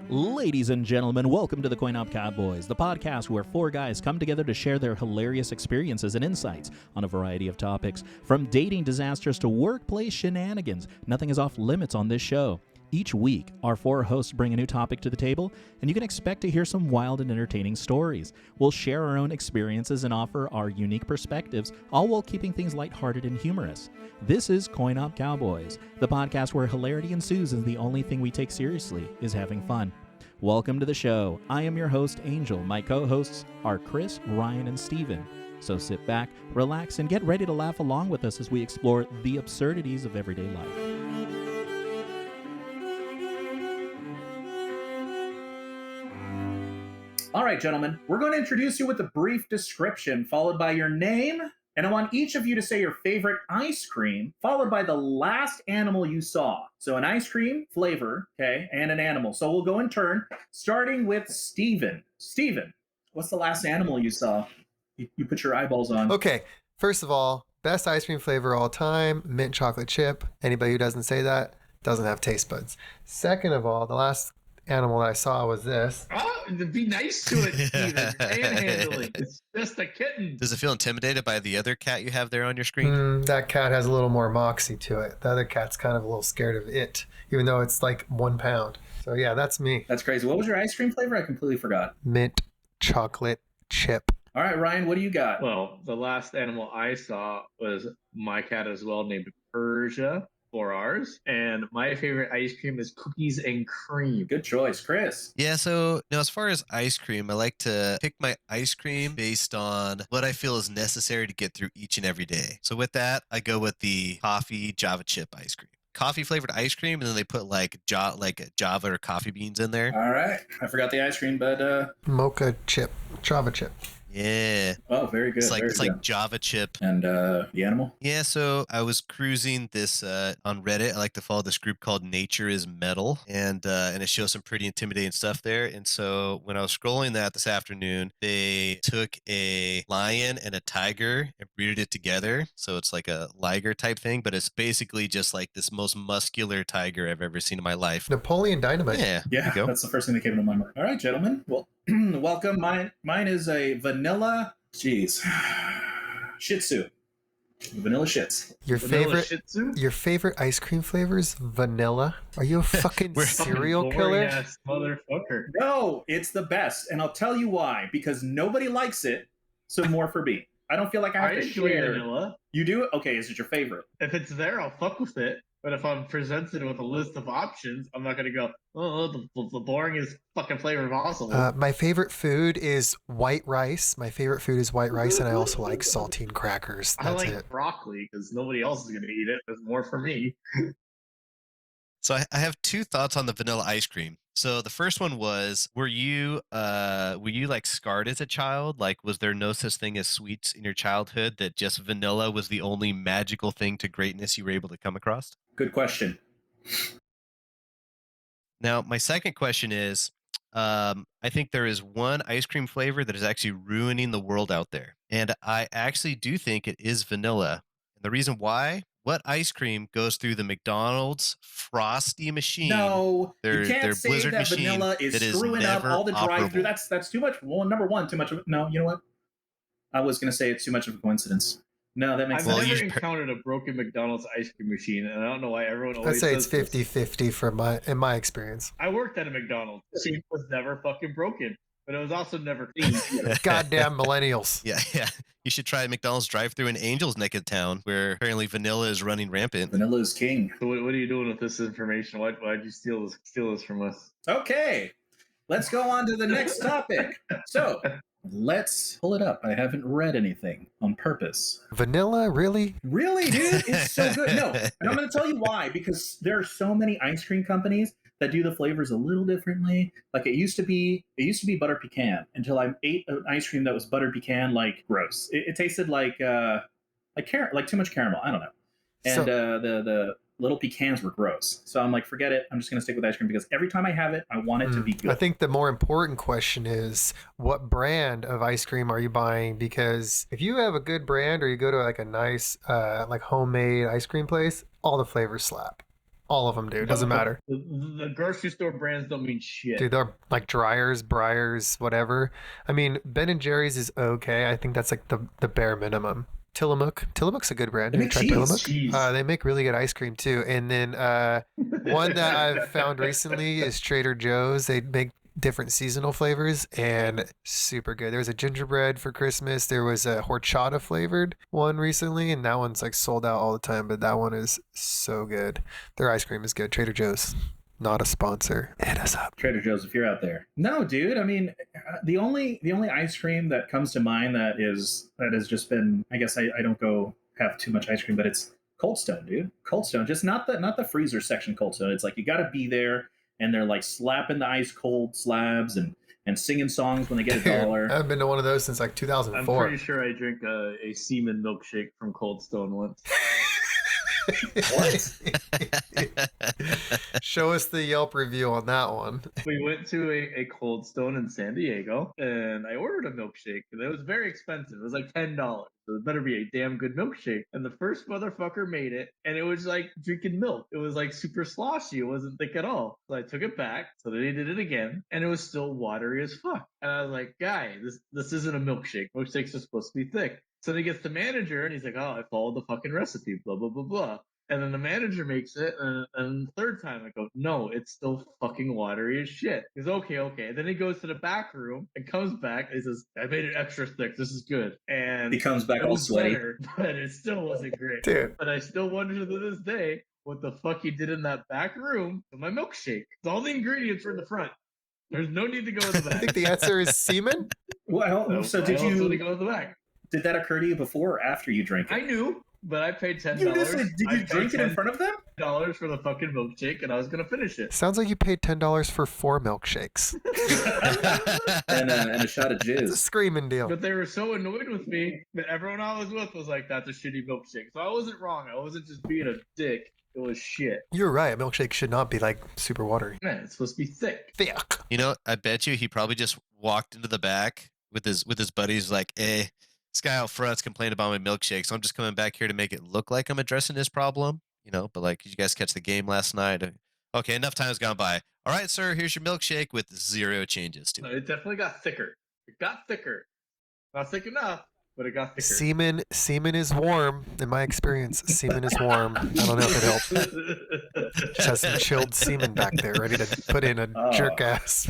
Ladies and gentlemen, welcome to the Coin Op Cowboys, the podcast where four guys come together to share their hilarious experiences and insights on a variety of topics. From dating disasters to workplace shenanigans, nothing is off limits on this show. Each week, our four hosts bring a new topic to the table, and you can expect to hear some wild and entertaining stories. We'll share our own experiences and offer our unique perspectives, all while keeping things lighthearted and humorous. This is Coin Op Cowboys, the podcast where hilarity ensues and the only thing we take seriously is having fun. Welcome to the show. I am your host, Angel. My co-hosts are Chris, Ryan, and Steven. So sit back, relax, and get ready to laugh along with us as we explore the absurdities of everyday life. All right, gentlemen, we're going to introduce you with a brief description, followed by your name, and I want each of you to say your favorite ice cream, followed by the last animal you saw. So an ice cream flavor, okay, and an animal. So we'll go in turn, starting with Steven. Steven, what's the last animal you saw? You put your eyeballs on. Okay, first of all, best ice cream flavor all time, mint chocolate chip. Anybody who doesn't say that doesn't have taste buds. Second of all, the last animal that I saw was this. Oh, be nice to it, Steven. Panhandling. It's just a kitten. Does it feel intimidated by the other cat you have there on your screen? That cat has a little more moxie to it. The other cat's kind of a little scared of it, even though it's like 1 pound. So yeah, that's me. That's crazy. What was your ice cream flavor? I completely forgot. Mint chocolate chip. All right, Ryan, what do you got? Well, the last animal I saw was my cat as well, named Persia. 4 R's, and my favorite ice cream is cookies and cream. Good choice, Chris. Yeah, so as far as ice cream, I like to pick my ice cream based on what I feel is necessary to get through each and every day. So with that, I go with the coffee Java chip ice cream. Coffee flavored ice cream, and then they put like Java or coffee beans in there. All right, I forgot the ice cream, but Mocha chip, Java chip. Yeah. Oh, very good. It's like Java chip. And the animal? Yeah, so I was cruising this on Reddit. I like to follow this group called Nature is Metal, and it shows some pretty intimidating stuff there. And so when I was scrolling that this afternoon, they took a lion and a tiger and breeded it together. So it's like a liger type thing, but it's basically just like this most muscular tiger I've ever seen in my life. Napoleon Dynamite. Yeah, that's the first thing that came to my mind. All right, gentlemen. Well, welcome. Mine is a vanilla, shih tzu. Vanilla shits. Your favorite ice cream flavors? Vanilla? Are you a fucking serial killer? Motherfucker. No, it's the best, and I'll tell you why. Because nobody likes it, so more for me. I don't feel like I have to share. Vanilla. You do? Okay, is it your favorite? If it's there, I'll fuck with it. But if I'm presented with a list of options, I'm not going to go, oh, the boringest fucking flavor possible. My favorite food is white rice. And I also like saltine crackers. That's I like it. broccoli because nobody else is going to eat it. There's more for me. So I have two thoughts on the vanilla ice cream. So the first one was, were you like scarred as a child? Like, was there no such thing as sweets in your childhood that just vanilla was the only magical thing to greatness you were able to come across? Good question. Now, my second question is, I think there is one ice cream flavor that is actually ruining the world out there. And I actually do think it is vanilla. And the reason why? What ice cream goes through the McDonald's Frosty machine? No, you can't say Blizzard that machine vanilla is screwing up all the drive-through. That's too much. Well, number one, too much of it. No, you know what? I was going to say it's too much of a coincidence. No, that makes sense. I've never encountered a broken McDonald's ice cream machine, and I don't know why everyone always I'd say says it's 50-50 in my experience. I worked at a McDonald's. The machine was never fucking broken, but it was also never clean. Goddamn millennials. Yeah. You should try McDonald's drive-thru in Angel's neck of town, where apparently vanilla is running rampant. Vanilla is king. So what are you doing with this information? Why'd you steal this from us? Okay, let's go on to the next topic. So let's pull it up. I haven't read anything on purpose. Vanilla, really? Really, dude? It's so good. No, and I'm going to tell you why. Because there are so many ice cream companies that do the flavors a little differently. Like it used to be butter pecan until I ate an ice cream that was butter pecan, like gross. It tasted like too much caramel. I don't know. And the little pecans were gross. So I'm like, forget it. I'm just going to stick with ice cream because every time I have it, I want it to be good. I think the more important question is, what brand of ice cream are you buying? Because if you have a good brand or you go to like a nice like homemade ice cream place, all the flavors slap. All of them, dude. Doesn't matter. The grocery store brands don't mean shit. Dude, they're like Dryers, Briars, whatever. I mean, Ben and Jerry's is okay. I think that's like the bare minimum. Tillamook's a good brand. They Have you make tried cheese. Tillamook? Cheese. They make really good ice cream too. And then one that I've found recently is Trader Joe's. They make different seasonal flavors and super good. There was a gingerbread for Christmas. There was a horchata flavored one recently, and that one's like sold out all the time, but that one is so good. Their ice cream is good. Trader Joe's, not a sponsor. Hit us up. Trader Joe's, if you're out there. No, dude. I mean, the only ice cream that comes to mind that has just been. I guess I don't go have too much ice cream, but it's Cold Stone, dude. Cold Stone, just not the freezer section Cold Stone. It's like you got to be there, and they're like slapping the ice cold slabs and singing songs when they get a dollar. I haven't been to one of those since like I'm 2004. pretty sure I drank a semen milkshake from Cold Stone once. What? Show us the Yelp review on that one. We went to a Cold Stone in San Diego, and I ordered a milkshake, and it was very expensive. It was like $10. So it better be a damn good milkshake. And the first motherfucker made it, and it was like drinking milk. It was like super sloshy. It wasn't thick at all. So I took it back. So then he did it again, and it was still watery as fuck. And I was like, guy, this isn't a milkshake. Milkshakes are supposed to be thick. So then he gets the manager, and he's like, oh, I followed the fucking recipe, blah, blah, blah, blah. And then the manager makes it, and the third time I go, no, it's still fucking watery as shit. He goes, okay. And then he goes to the back room and comes back, and he says, I made it extra thick. This is good. And He comes back it all was sweaty. better, but it still wasn't great. Dude. But I still wonder to this day what the fuck he did in that back room to my milkshake. All the ingredients were in the front. There's no need to go in the I back. think the answer is semen. Well, so did I also you? need to go in the back. Did that occur to you before or after you drank it? I knew, but I paid $10. Did you drink it in front of them? $10 for the fucking milkshake, and I was gonna finish it. Sounds like you paid $10 for 4 milkshakes. and a shot of It's a jizz. screaming deal. But they were so annoyed with me that everyone I was with was like, "That's a shitty milkshake." So I wasn't wrong. I wasn't just being a dick. It was shit. You're right. A milkshake should not be like super watery. Man, it's supposed to be thick. Thick. You know, I bet you he probably just walked into the back with his buddies like, hey, this guy out front's complaining about my milkshake, so I'm just coming back here to make it look like I'm addressing his problem. You know, but like, did you guys catch the game last night? Okay, enough time's gone by. All right, sir, here's your milkshake with 0 changes to it. It definitely got thicker. It got thicker. Not thick enough, but it got thicker. Semen is warm. In my experience, semen is warm. I don't know if it helped. Just has some chilled semen back there, ready to put in a jerk ass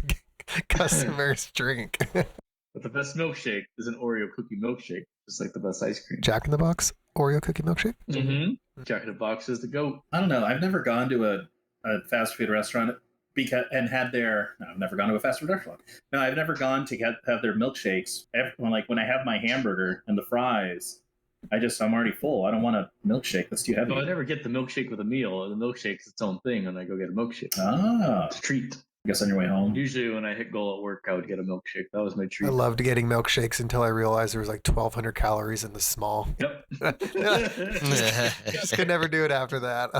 customer's drink. But the best milkshake is an Oreo cookie milkshake, just like the best ice cream. Jack in the Box Oreo cookie milkshake. Mm-hmm. Jack in the Box is the goat. I don't know. I've never gone to a fast food restaurant I've never gone to a fast food restaurant. No, I've never gone to have their milkshakes. When I have my hamburger and the fries, I'm already full. I don't want a milkshake. That's too heavy. No, I never get the milkshake with a meal. The milkshake's its own thing, and I go get a milkshake. Ah, It's a treat. I guess on your way home. Usually when I hit goal at work, I would get a milkshake. That was my treat. I loved getting milkshakes until I realized there was like 1,200 calories in the small. Yep. Just could never do it after that.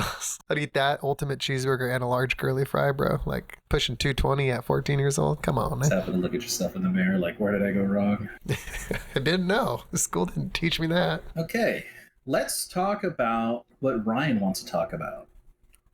I'd eat that ultimate cheeseburger and a large curly fry, bro. Like pushing 220 at 14 years old. Come on, Just man. happen to look at yourself in the mirror, like, where did I go wrong? I didn't know. The school didn't teach me that. Okay, let's talk about what Ryan wants to talk about.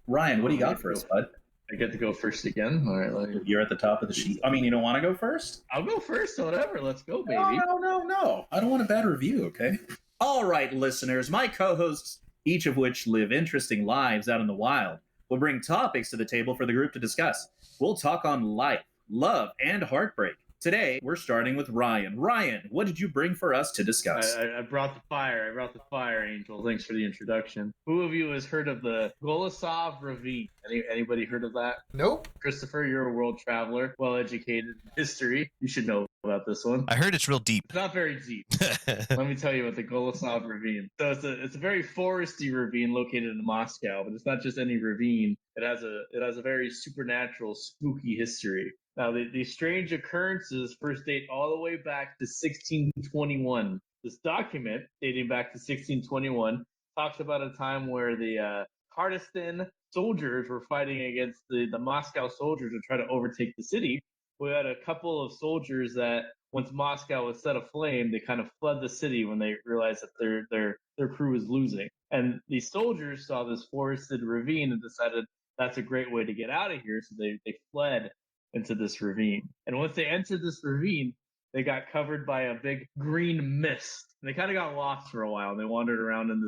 Ryan, what do you got for us, bud? I get to go first again. All right, You're at the top of the sheet. I mean, you don't want to go first? I'll go first. Whatever. Let's go, baby. No. I don't want a bad review, okay? All right, listeners, my co-hosts, each of which live interesting lives out in the wild, will bring topics to the table for the group to discuss. We'll talk on life, love, and heartbreak. Today, we're starting with Ryan. Ryan, what did you bring for us to discuss? I brought the fire. I brought the fire, Angel. Thanks for the introduction. Who of you has heard of the Golosov Ravine? Anybody heard of that? Nope. Christopher, you're a world traveler, well-educated in history. You should know about this one. I heard it's real deep. It's not very deep. Let me tell you about the Golosov Ravine. So it's a very foresty ravine located in Moscow, but it's not just any ravine. It has a very supernatural, spooky history. Now, the strange occurrences first date all the way back to 1621. This document, dating back to 1621, talks about a time where the Kurdistan soldiers were fighting against the Moscow soldiers to try to overtake the city. We had a couple of soldiers that once Moscow was set aflame, they kind of fled the city when they realized that their crew was losing. And these soldiers saw this forested ravine and decided that's a great way to get out of here. So they fled into this ravine. And once they entered this ravine, they got covered by a big green mist. And they kind of got lost for a while. And they wandered around in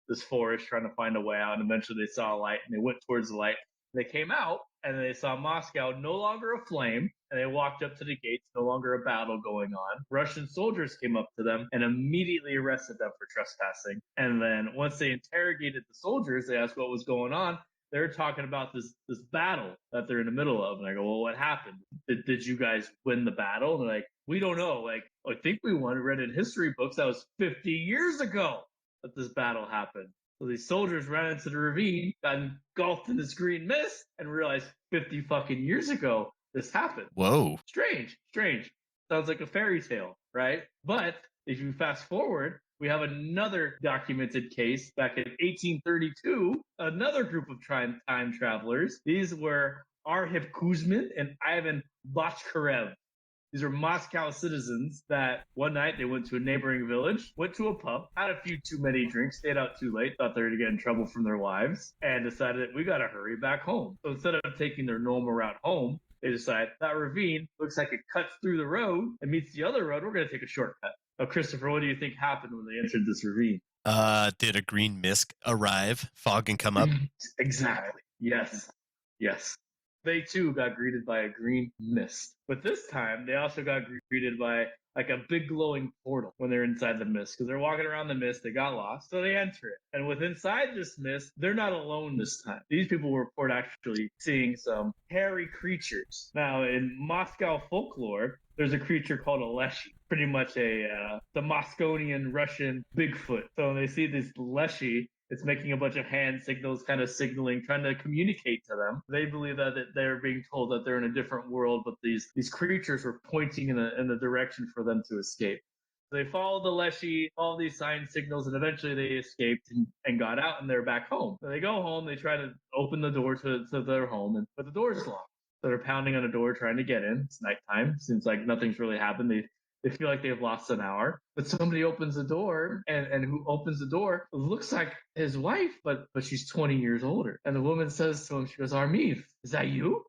this forest trying to find a way out. And eventually they saw a light and they went towards the light. They came out and they saw Moscow no longer aflame. And they walked up to the gates, no longer a battle going on. Russian soldiers came up to them and immediately arrested them for trespassing. And then once they interrogated the soldiers, they asked what was going on. They're talking about this battle that they're in the middle of. And I go, well, what happened? Did you guys win the battle? And they're like, we don't know. Like, I think we won. Read in history books that was 50 years ago that this battle happened. So these soldiers ran into the ravine, got engulfed in this green mist, and realized 50 fucking years ago this happened. Whoa. Strange. Sounds like a fairy tale, right? But if you fast forward, we have another documented case back in 1832, another group of time travelers. These were Arhip Kuzmin and Ivan Bachkarev. These are Moscow citizens that one night they went to a neighboring village, went to a pub, had a few too many drinks, stayed out too late, thought they were going to get in trouble from their wives, and decided we got to hurry back home. So instead of taking their normal route home, they decide that ravine looks like it cuts through the road and meets the other road. We're going to take a shortcut. Now, Christopher, what do you think happened when they entered this ravine? Did a green mist arrive, fog, and come up? Exactly. Yes. They too got greeted by a green mist. But this time, they also got greeted by like a big glowing portal when they're inside the mist. Because they're walking around the mist, they got lost, so they enter it. And with inside this mist, they're not alone this time. These people report actually seeing some hairy creatures. Now, in Moscow folklore, there's a creature called a leshy, pretty much the Mosconian Russian Bigfoot. So when they see this leshy, it's making a bunch of hand signals, kind of signaling, trying to communicate to them. They believe that they're being told that they're in a different world, but these creatures were pointing in the direction for them to escape. So they followed the leshy, all these sign signals, and eventually they escaped and got out, and they're back home. So they go home, they try to open the door to their home, but the door's locked. So they're pounding on the door trying to get in. It's nighttime. Seems like nothing's really happened. They feel like they've lost an hour, but somebody opens the door, and who opens the door looks like his wife, but she's 20 years older. And the woman says to him, she goes, Armin, is that you?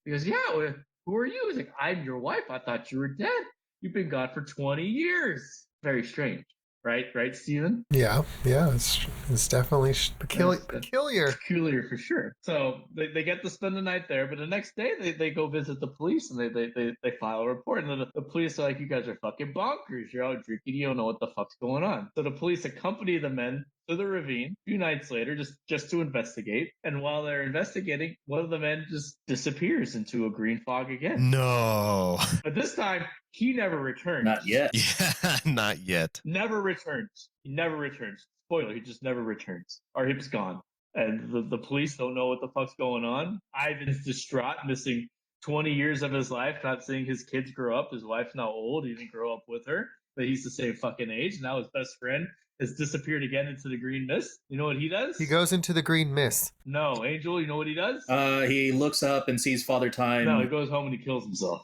He goes, yeah, well, who are you? He's like, I'm your wife. I thought you were dead. You've been gone for 20 years. Very strange. Right, Steven? Yeah, it's definitely peculiar. Peculiar for sure. So they get to spend the night there, but the next day they go visit the police and they file a report. And the police are like, you guys are fucking bonkers. You're out drinking. You don't know what the fuck's going on. So the police accompany the men to the ravine a few nights later just to investigate. And while they're investigating, one of the men just disappears into a green fog again. No. But this time, he never returns. Not yet. Yeah, not yet. Never returns. He never returns. Spoiler, he just never returns. Our hip's gone. And the police don't know what the fuck's going on. Ivan's distraught, missing 20 years of his life, not seeing his kids grow up. His wife's now old. He didn't grow up with her, but he's the same fucking age. Now his best friend has disappeared again into the green mist. You know what he does? He goes into the green mist. No, Angel, you know what he does? He looks up and sees Father Time. No, he goes home and he kills himself.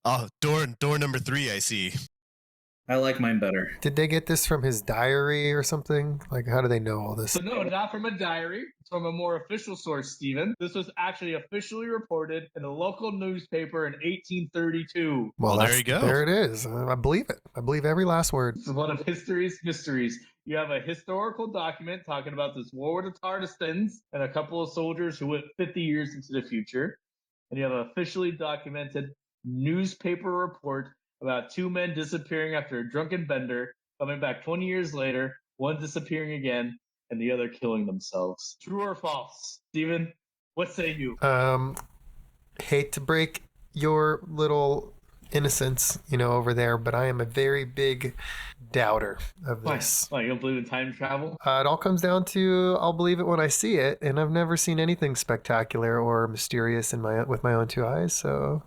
Oh, door number 3, I see. I like mine better. Did they get this from his diary or something? Like, how do they know all this? So no, not from a diary. It's from a more official source, Stephen. This was actually officially reported in a local newspaper in 1832. Well, there you go. There it is. I believe it. I believe every last word. It's one of history's mysteries. You have a historical document talking about this war with the Tartastans and a couple of soldiers who went 50 years into the future. And you have an officially documented newspaper report about 2 men disappearing after a drunken bender, coming back 20 years later, one disappearing again, and the other killing themselves. True or false? Steven, what say you? Hate to break your little innocence, over there, but I am a very big doubter of this. Why? You don't believe in time travel? It all comes down to I'll believe it when I see it, and I've never seen anything spectacular or mysterious with my own 2 eyes. So,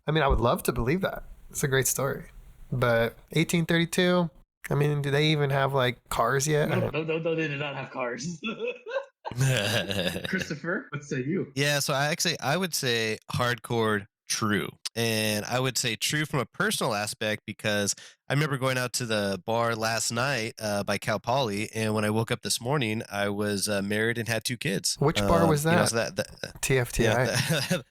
I mean, I would love to believe that. It's a great story. But 1832, I mean, do they even have like cars yet? No, they did not have cars. Christopher, what say you? Yeah, so I would say hardcore true. And I would say true from a personal aspect because I remember going out to the bar last night by Cal Poly, and when I woke up this morning, I was married and had 2 kids. Which bar was that? So TFTI. Yeah,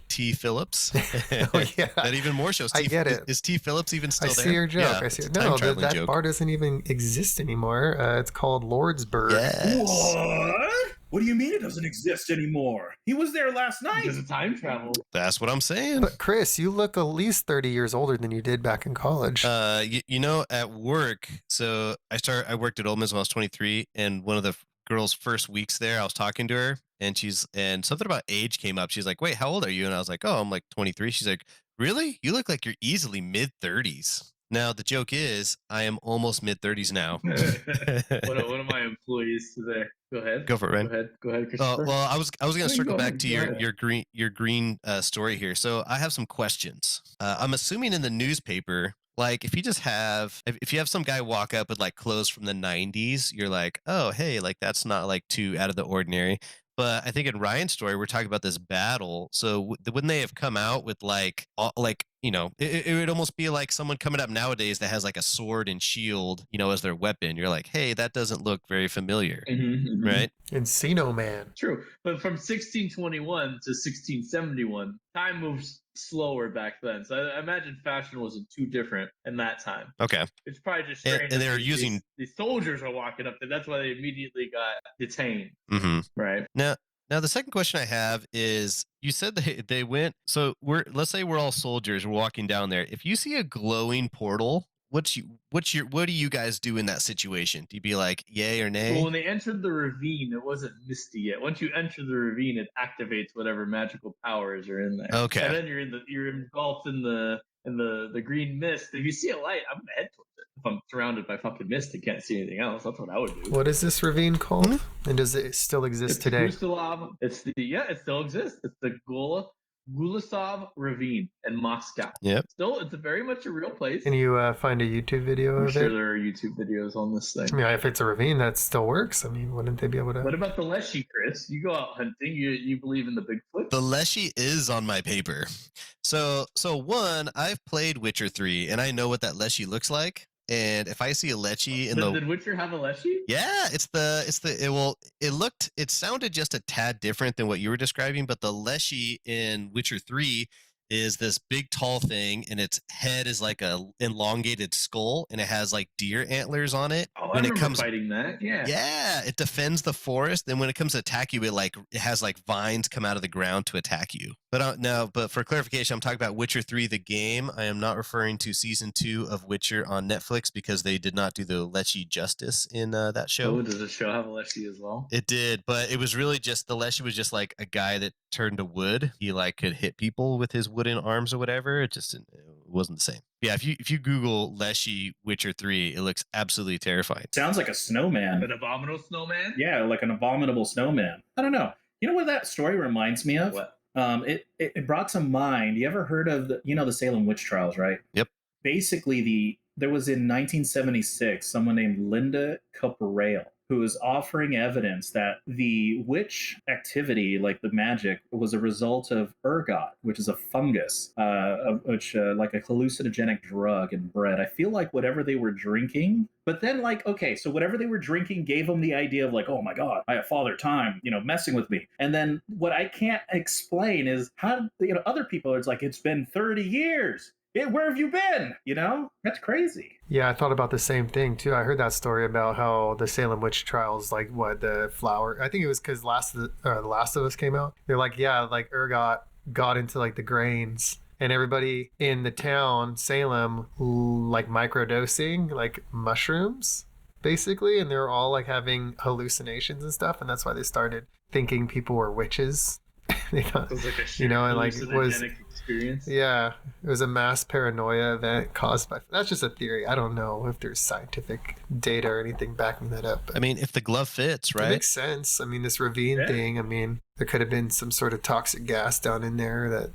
T Phillips. Oh yeah. That even more shows. I get it. Is T Phillips even still I there? see your joke. Yeah, I see. it's a No, time-traveling that joke. bar doesn't even exist anymore. It's called Lordsburg. Yes. What? What do you mean it doesn't exist anymore? He was there last night. Because of time travel. That's what I'm saying. But Chris, you look at least 30 years older than you did back in college. You know, at work, so I worked at Ole Miss when I was 23, and one of the girl's first weeks there, I was talking to her, and something about age came up. She's like, "Wait, how old are you?" And I was like, "Oh, I'm like 23." She's like, "Really? You look like you're easily mid-30s." Now the joke is, I am almost mid-30s now. One of my employees today. Go ahead. Go for it, Ryan. Go ahead, Christopher. Well, I was going to circle back to Go ahead. your green story here. So I have some questions. I'm assuming in the newspaper, like if you have some guy walk up with like clothes from the 90s, you're like, oh hey, like that's not like too out of the ordinary. But I think in Ryan's story, we're talking about this battle. So wouldn't they have come out with like it would almost be like someone coming up nowadays that has like a sword and shield, as their weapon. You're like, hey, that doesn't look very familiar, right? Encino Man. True. But from 1621 to 1671, time moves slower back then. So I imagine fashion wasn't too different in that time. Okay. It's probably just And strange. they were that using these soldiers are walking up there. That's why they immediately got detained. Mm-hmm. Right. Now the second question I have is, you said they went. So let's say we're all soldiers. We're walking down there. If you see a glowing portal, what do you guys do in that situation? Do you be like, yay or nay? Well, when they entered the ravine, it wasn't misty yet. Once you enter the ravine, it activates whatever magical powers are in there. Okay. And then you're engulfed in the green mist. If you see a light, I'm gonna head towards it. If I'm surrounded by fucking mist and can't see anything else, that's what I would do. What is this ravine called? And does it still exist It's today? it still exists. It's the Golosov Ravine in Moscow. Yep. Still, it's very much a real place. Can you find a YouTube video I'm of sure it? there are YouTube videos on this thing. I mean, if it's a ravine, that still works. I mean, wouldn't they be able to? What about the Leshy, Chris? You go out hunting. You believe in the Bigfoot? The Leshy is on my paper. So one, I've played Witcher 3, and I know what that Leshy looks like. And if I see a Leshy Did Witcher have a Leshy? Yeah, it sounded just a tad different than what you were describing, but the Leshy in Witcher 3 is this big tall thing, and its head is like a elongated skull, and it has like deer antlers on it. Oh, I remember fighting that. Yeah, it defends the forest, and when it comes to attack you, it has like vines come out of the ground to attack you. But for clarification, I'm talking about Witcher 3, the game. I am not referring to season 2 of Witcher on Netflix, because they did not do the Leshy justice in that show. Oh, does the show have a Leshy as well? It did, but it was really just, the Leshy was just like a guy that turned to wood. He like could hit people with his wooden arms or whatever. It wasn't the same. Yeah, if you Google Leshy Witcher 3, it looks absolutely terrifying. Sounds like a snowman. An abominable snowman? Yeah, like an abominable snowman. I don't know. You know what that story reminds me of? What? It brought to mind. You ever heard of the Salem witch trials, right? Yep. Basically, there was in 1976 someone named Linda Caporail who was offering evidence that the witch activity, like the magic, was a result of ergot, which is a fungus, like a hallucinogenic drug in bread. I feel like whatever they were drinking, but then so whatever they were drinking gave them the idea of like, oh my God, I have Father Time, messing with me. And then what I can't explain is how, other people, it's like, it's been 30 years. Where have you been? That's crazy. Yeah, I thought about the same thing too. I heard that story about how the Salem witch trials, the flower. I think it was because The Last of Us came out. They're like, yeah, like ergot got into like the grains, and everybody in the town, Salem, like microdosing like mushrooms, basically, and they were all like having hallucinations and stuff, and that's why they started thinking people were witches. They thought, It was like a and like it was. experience. Yeah, it was a mass paranoia event caused by. That's just a theory. I don't know if there's scientific data or anything backing that up. I mean, if the glove fits, right? It makes sense. I mean, this ravine thing. I mean, there could have been some sort of toxic gas down in there that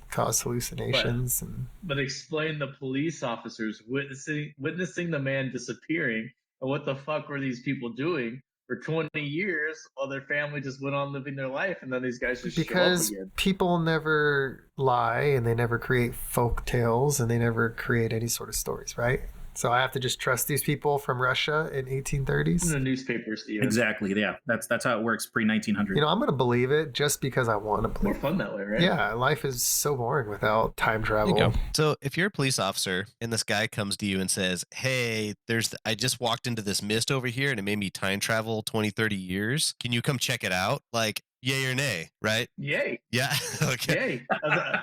caused hallucinations. But explain the police officers witnessing the man disappearing, and what the fuck were these people doing for 20 years while their family just went on living their life, and then these guys just Because show up again. people never lie, and they never create folk tales, and they never create any sort of stories, right? So I have to just trust these people from Russia in In 1830s. the newspaper, Steven. Exactly. Yeah, that's how it works pre-1900. You know, I'm going to believe it just because I want to More believe it. fun that way, right? Yeah, life is so boring without time There you travel. go. So if you're a police officer and this guy comes to you and says, hey, I just walked into this mist over here and it made me time travel 20, 30 years. Can you come check it out? Like, yay or nay, right? Yay. Yeah. Okay. Yay.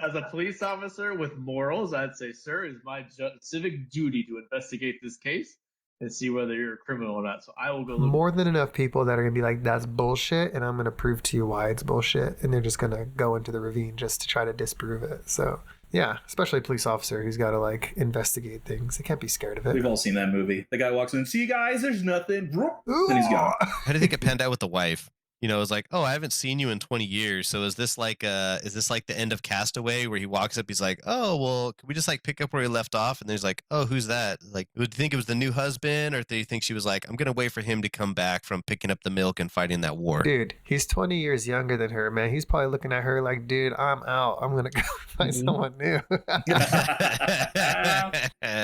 As a police officer with morals, I'd say, sir, it's my civic duty to investigate this case and see whether you're a criminal or not. So I will go look. More than enough people that are going to be like, that's bullshit, and I'm going to prove to you why it's bullshit. And they're just going to go into the ravine just to try to disprove it. So, yeah, especially a police officer who's got to, like, investigate things. They can't be scared of it. We've all seen that movie. The guy walks in, see guys, there's nothing. Ooh. And he's gone. How do you think it panned out with the wife? You know, it's like, oh, I haven't seen you in 20 years. So is this like the end of Castaway where he walks up, he's like, oh, well, can we just like pick up where he left off? And there's like, oh, who's that? Like, do you think it was the new husband, or do you think she was like, I'm going to wait for him to come back from picking up the milk and fighting that war? Dude, he's 20 years younger than her, man. He's probably looking at her like, dude, I'm out. I'm going to go find someone new.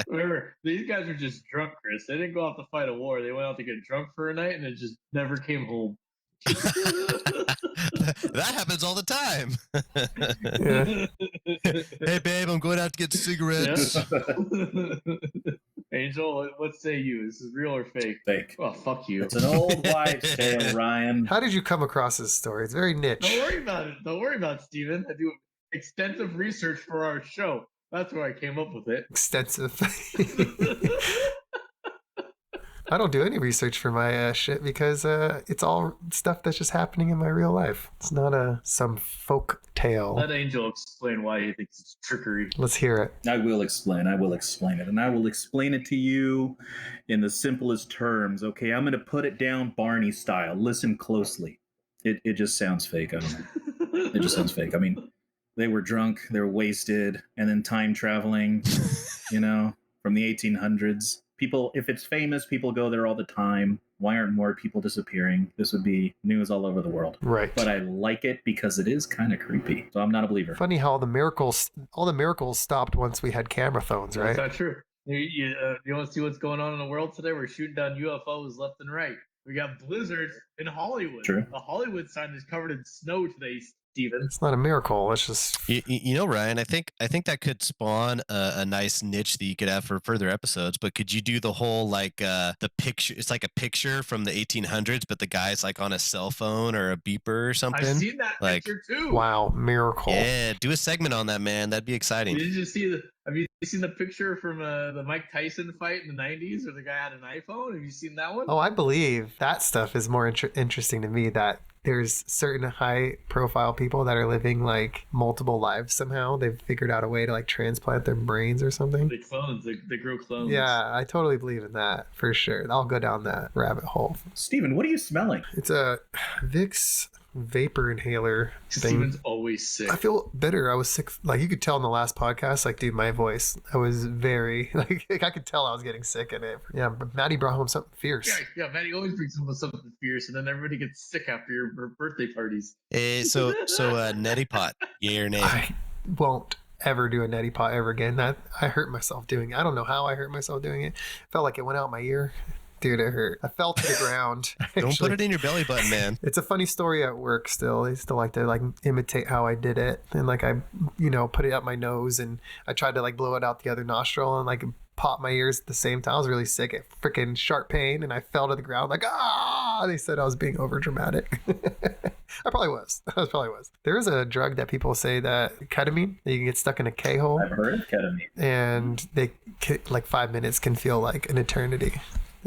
Remember, these guys are just drunk, Chris. They didn't go out to fight a war. They went out to get drunk for a night and it just never came home. That happens all the time. Yeah. Hey, babe, I'm going out to get cigarettes. Angel, what say you? Is this real or fake? Fake. Oh, fuck you. It's an old wives' tale, Ryan. How did you come across this story? It's very niche. Don't worry about it. Don't worry about it, Steven. I do extensive research for our show. That's where I came up with it. Extensive. I don't do any research for my shit because it's all stuff that's just happening in my real life. It's not some folk tale. Let Angel explain why he thinks it's trickery. Let's hear it. I will explain it. And I will explain it to you in the simplest terms. Okay, I'm going to put it down Barney style. Listen closely. It just sounds fake. I don't know. It just sounds fake. I mean, they were drunk, they were wasted, and then time traveling, you know, from the 1800s. People, if it's famous, people go there all the time. Why aren't more people disappearing? This would be news all over the world. Right. But I like it because it is kind of creepy. So I'm not a believer. Funny how all the miracles stopped once we had camera phones, right? That's not true. You want to see what's going on in the world today? We're shooting down UFOs left and right. We got blizzards in Hollywood. True. The Hollywood sign is covered in snow today, Steven. It's not a miracle. It's just You know, Ryan, I think that could spawn a nice niche that you could have for further episodes. But could you do the whole like the picture? It's like a picture from the 1800s, but the guy's like on a cell phone or a beeper or something. I've seen that Like, picture too. wow, miracle. Yeah, do a segment on that, man. That'd be exciting. Did you see have you seen the picture from the Mike Tyson fight in the 90s where the guy had an iPhone? Have you seen that one? Oh, I believe that stuff is more interesting to me, that there's certain high profile people that are living like multiple lives somehow. They've figured out a way to like transplant their brains or something. They clones. They grow clones. Yeah, I totally believe in that for sure. I'll go down that rabbit hole. Steven, what are you smelling? It's a Vicks vapor inhaler thing. Steven's always sick. I feel better. I was sick. Like you could tell in the last podcast, like, dude, my voice, I was very, like I could tell I was getting sick in it. Yeah, but Maddie brought home something fierce. Yeah, Maddie always brings home something fierce, and then everybody gets sick after your birthday parties. So neti pot, yay or nay? I won't ever do a neti pot ever again. That I hurt myself doing it. I don't know how I hurt myself doing it. Felt like it went out my ear. Dude, it hurt. I fell to the ground. Don't put it in your belly button, man. It's a funny story at work still. They still like to like imitate how I did it. And like I, put it up my nose and I tried to like blow it out the other nostril and like pop my ears at the same time. I was really sick. It freaking sharp pain and I fell to the ground like, ah! They said I was being over dramatic. I probably was. There is a drug that people say that ketamine, that you can get stuck in a K-hole. I've heard of ketamine. And they like 5 minutes can feel like an eternity.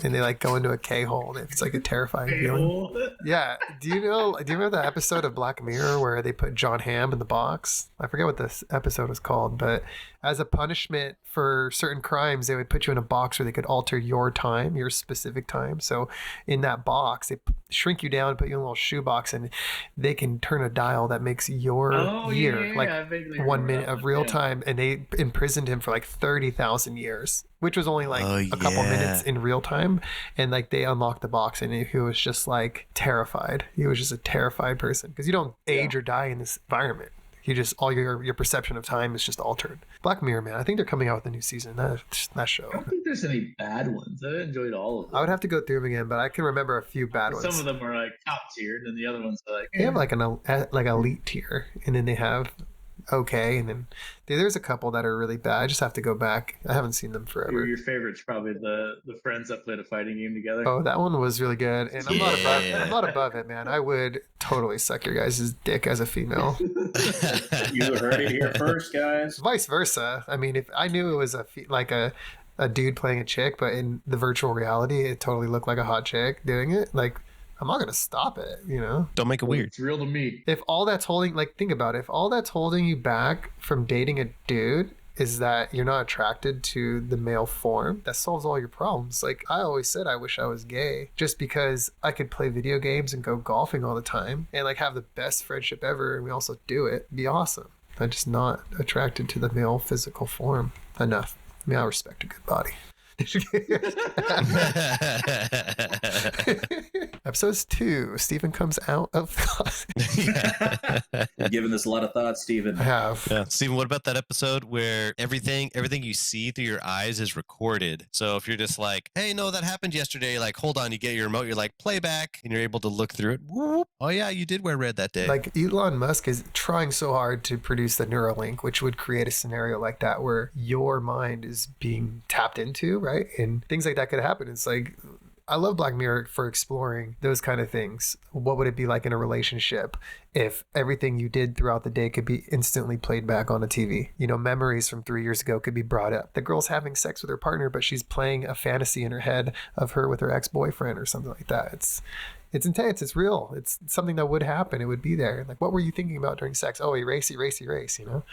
And they like go into a K-hole and it's like a terrifying feeling. Yeah. Do you remember that episode of Black Mirror where they put John Hamm in the box? I forget what this episode was called, but as a punishment for certain crimes, they would put you in a box where they could alter your time, your specific time. So in that box, they shrink you down, put you in a little shoebox, and they can turn a dial that makes your year like 1 minute of real time. And they imprisoned him for like 30,000 years. which was only like a couple minutes in real time. And like they unlocked the box and he was just like terrified. He was just a terrified person because you don't age or die in this environment. You just, all your perception of time is just altered. Black Mirror, man, I think they're coming out with a new season. That show. I don't think there's any bad ones. I enjoyed all of them. I would have to go through them again, but I can remember a few bad ones. Some of them are like top tiered, and the other ones are like they have like like elite tier, and then they have okay, and then there's a couple that are really bad. I just have to go back. I haven't seen them forever. Your favorite's probably the friends that played a fighting game together. Oh, that one was really good, and I'm not above it, man. I would totally suck your guys' dick as a female. You heard it here first, guys. Vice versa. I mean, if I knew it was a dude playing a chick, but in the virtual reality, it totally looked like a hot chick doing it, like, I'm not going to stop it, you know? Don't make it weird. It's real to me. If all that's holding, like, think about it. If all that's holding you back from dating a dude is that you're not attracted to the male form, that solves all your problems. Like, I always said I wish I was gay just because I could play video games and go golfing all the time and, like, have the best friendship ever, and we also do it. It'd be awesome. I'm just not attracted to the male physical form enough. I mean, I respect a good body. Episode 2, Stephen comes out of the closet. You're giving this a lot of thought, Stephen. I have. Yeah. Stephen, what about that episode where everything you see through your eyes is recorded? So if you're just like, hey, no, that happened yesterday, like, hold on, you get your remote, you're like, playback, and you're able to look through it. Whoop. Oh, yeah, you did wear red that day. Like, Elon Musk is trying so hard to produce the Neuralink, which would create a scenario like that where your mind is being tapped into, right? And things like that could happen. It's like, I love Black Mirror for exploring those kind of things. What would it be like in a relationship if everything you did throughout the day could be instantly played back on a TV? You know, memories from 3 years ago could be brought up. The girl's having sex with her partner, but she's playing a fantasy in her head of her with her ex-boyfriend or something like that. It's intense. It's real. It's something that would happen. It would be there. Like, what were you thinking about during sex? Oh, race, you know?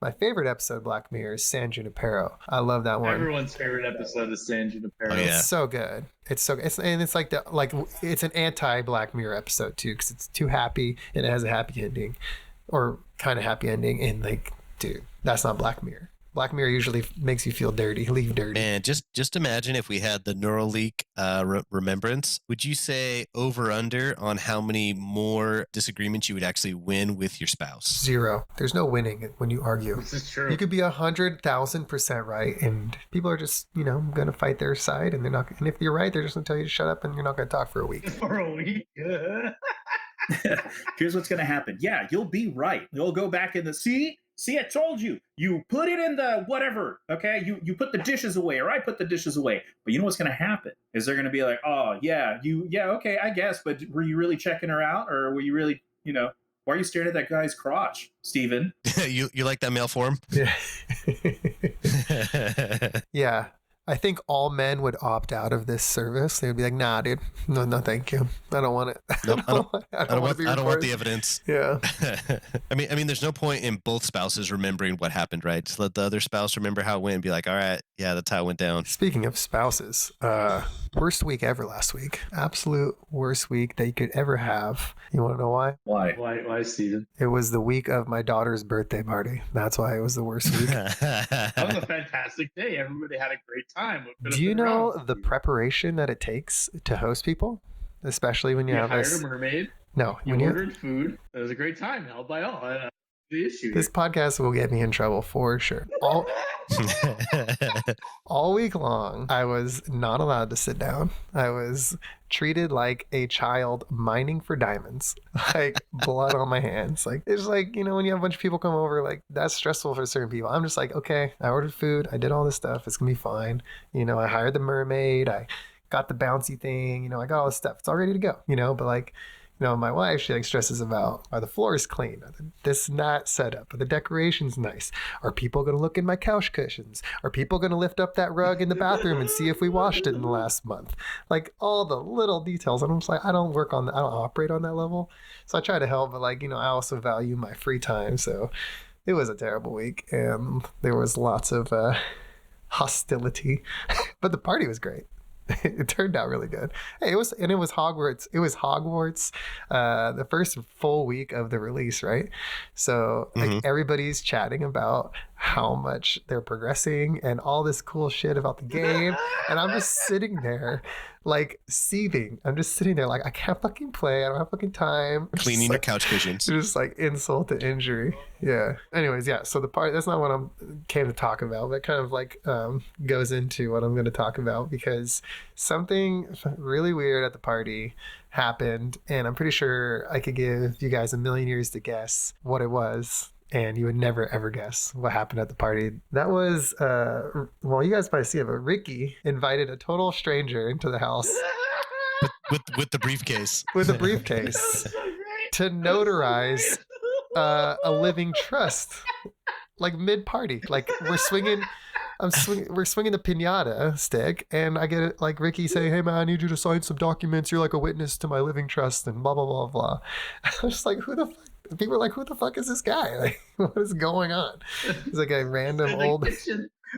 My favorite episode of Black Mirror is San Junipero. I love that one. Everyone's favorite episode is San Junipero. Oh, yeah. It's so good. It's it's an anti-Black Mirror episode too, because it's too happy and it has a happy ending, or kind of happy ending. And like, dude, that's not Black Mirror. Black Mirror usually makes you feel dirty, leave dirty. Man, just imagine if we had the Neuralink remembrance. Would you say over under on how many more disagreements you would actually win with your spouse? 0. There's no winning when you argue. This is true. You could be 100,000% right, and people are just, you know, gonna fight their side, and they're not. And if you're right, they're just gonna tell you to shut up, and you're not gonna talk for a week. For a week. Here's what's going to happen. Yeah, you'll be right. You'll go back in the See, I told you. You put it in the whatever, okay? You put the dishes away, or I put the dishes away. But you know what's going to happen is they're going to be like, oh, yeah, okay, I guess. But were you really checking her out? Or were you really, you know, why are you staring at that guy's crotch, Steven? you like that male form? Yeah. Yeah. I think all men would opt out of this service. They would be like, "Nah, dude, no, thank you. I don't want it. Nope, I don't want recorded." the evidence. Yeah. I mean, there's no point in both spouses remembering what happened, right? Just let the other spouse remember how it went and be like, all right, yeah, that's how it went down. Speaking of spouses, worst week ever last week. Absolute worst week that you could ever have. You want to know why? Why? Why, Steven? It was the week of my daughter's birthday party. That's why it was the worst week. That was a fantastic day. Everybody had a great time. Do you know the preparation that it takes to host people? Especially when you have hired a mermaid. No, You when ordered food. It was a great time. Held by all. The issue. This podcast will get me in trouble for sure. All week long, I was not allowed to sit down. I was treated like a child mining for diamonds, like blood on my hands. Like, it's like, you know, when you have a bunch of people come over, like, that's stressful for certain people. I'm just like, okay, I ordered food. I did all this stuff. It's gonna be fine. You know, I hired the mermaid. I got the bouncy thing. You know, I got all this stuff. It's all ready to go, you know, but like, you know, my wife, she like stresses about, are the floors clean? Are this and that set up? Are the decorations nice? Are people going to look in my couch cushions? Are people going to lift up that rug in the bathroom and see if we washed it in the last month? Like, all the little details. And I'm just like, I don't operate on that level. So I try to help, but like, you know, I also value my free time. So it was a terrible week, and there was lots of hostility, but the party was great. It turned out really good. Hey, it was Hogwarts. It was Hogwarts, the first full week of the release, right? So like everybody's chatting about how much they're progressing and all this cool shit about the game. And I'm just sitting there like seething. I'm just sitting there like, I can't fucking play. I don't have fucking time. Cleaning your couch cushions. Just like insult to injury. Yeah. Anyways, yeah. So the part, that's not what I came to talk about, but kind of like goes into what I'm going to talk about, because something really weird at the party happened, and I'm pretty sure I could give you guys a million years to guess what it was, and you would never ever guess what happened at the party. That was well, you guys probably see it, but Ricky invited a total stranger into the house with the briefcase. With a briefcase to notarize a living trust, like mid-party. Like we're swinging the piñata stick, and I get it, like Ricky saying, "Hey man, I need you to sign some documents. You're like a witness to my living trust," and blah blah blah blah. I was just like, who the fuck? People were like, who the fuck is this guy? Like, what is going on? He's like a random old.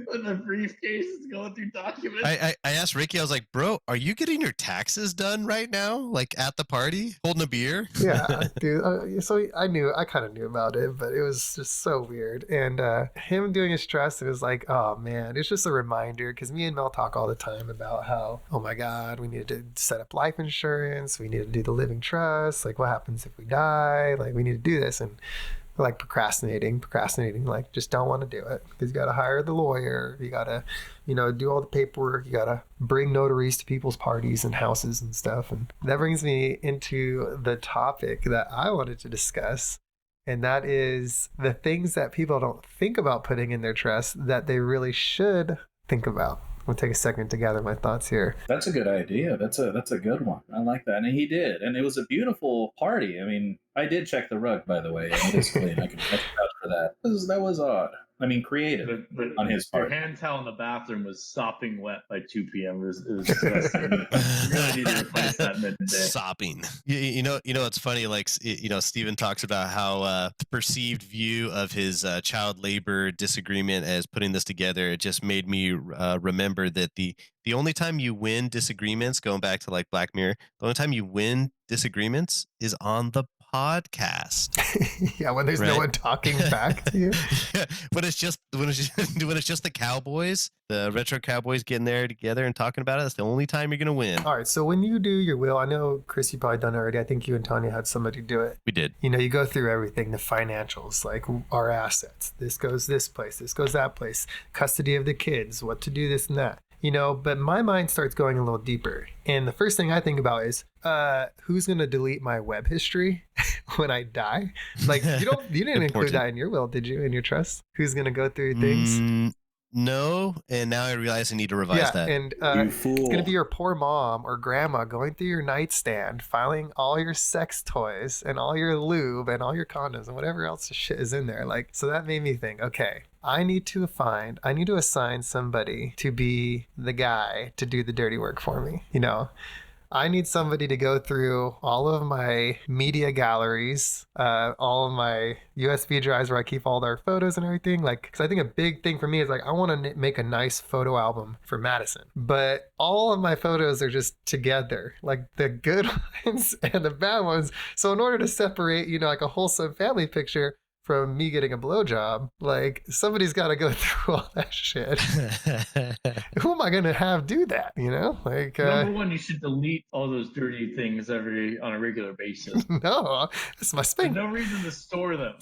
With a briefcase is going through documents. I asked Ricky, I was like, bro, are you getting your taxes done right now? Like at the party, holding a beer? Yeah, dude. So I kind of knew about it, but it was just so weird. And him doing his trust, it was like, oh man, it's just a reminder, because me and Mel talk all the time about how, oh my God, we need to set up life insurance. We need to do the living trust. Like what happens if we die? Like we need to do this. And we're like procrastinating, like just don't want to do it, because you got to hire the lawyer. You got to, do all the paperwork. You got to bring notaries to people's parties and houses and stuff. And that brings me into the topic that I wanted to discuss. And that is the things that people don't think about putting in their trust that they really should think about. I'll take a second to gather my thoughts here. That's a good idea. That's a good one. I like that. And he did. And it was a beautiful party. I mean, I did check the rug, by the way. It is clean. I can vouch for that. That was odd. I mean, creative but on his part. Your hand towel in the bathroom was sopping wet by 2 p.m. It was disgusting. You really need to replace that midday. Sopping. You know, it's funny. Like, Stephen talks about how the perceived view of his child labor disagreement as putting this together. It just made me remember that the only time you win disagreements, going back to like Black Mirror, the only time you win disagreements is on the podcast. Yeah, when there's no one talking back to you. Yeah, when it's just the Cowboys, the retro Cowboys getting there together and talking about it. That's the only time you're gonna win. All right, so when you do your will, I know Chris, you probably done it already. I think you and Tanya had somebody do it. We did. You go through everything, the financials, like our assets. This goes this place. This goes that place. Custody of the kids. What to do, this and that. But my mind starts going a little deeper. And the first thing I think about is, who's going to delete my web history when I die? Like, you didn't include that in your will, did you? In your trust? Who's going to go through things? No. And now I realize I need to revise that. And it's going to be your poor mom or grandma going through your nightstand, filing all your sex toys and all your lube and all your condoms and whatever else shit is in there. Like, so that made me think, okay, I need to assign somebody to be the guy to do the dirty work for me. I need somebody to go through all of my media galleries, all of my USB drives where I keep all their photos and everything. Like, because I think a big thing for me is like, I want to make a nice photo album for Madison, but all of my photos are just together, like the good ones and the bad ones. So in order to separate, like a wholesome family picture from me getting a blowjob, like somebody's got to go through all that shit. Who am I going to have do that? Like number one, you should delete all those dirty things on a regular basis. No, it's my spank. There's no reason to store them.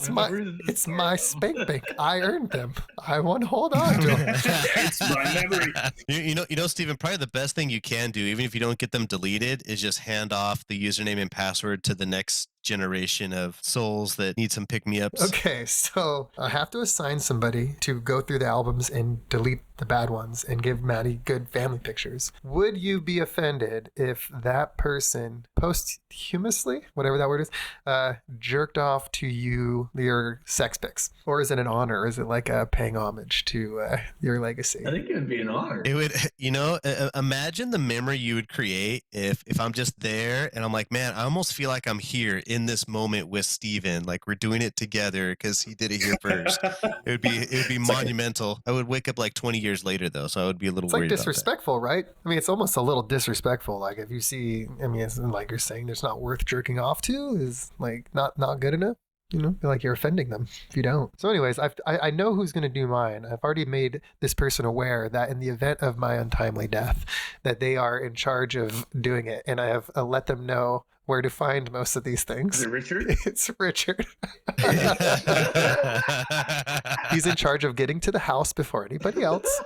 It's my spank bank. I earned them. I want to hold on to them. It's my memory. Stephen, probably the best thing you can do, even if you don't get them deleted, is just hand off the username and password to the next generation of souls that need some pick-me-ups. Okay, so I have to assign somebody to go through the albums and delete the bad ones and give Maddie good family pictures. Would you be offended if that person posthumously, whatever that word is, jerked off to your sex pics? Or is it an honor? Or is it like paying homage to your legacy? I think it would be an honor. It would, imagine the memory you would create if I'm just there and I'm like, man, I almost feel like I'm here in this moment with Steven. Like we're doing it together because he did it here first. It would be monumental. I would wake up like 20 years later though, so I would be a little worried about that. It's like disrespectful, right? I mean, it's almost a little disrespectful. Like if you see, it's like you're saying there's not worth jerking off to, is like not good enough. feel like you're offending them if you don't. So anyways, I know who's going to do mine. I've already made this person aware that in the event of my untimely death, that they are in charge of doing it. And I have let them know where to find most of these things. Is it Richard? It's Richard. He's in charge of getting to the house before anybody else,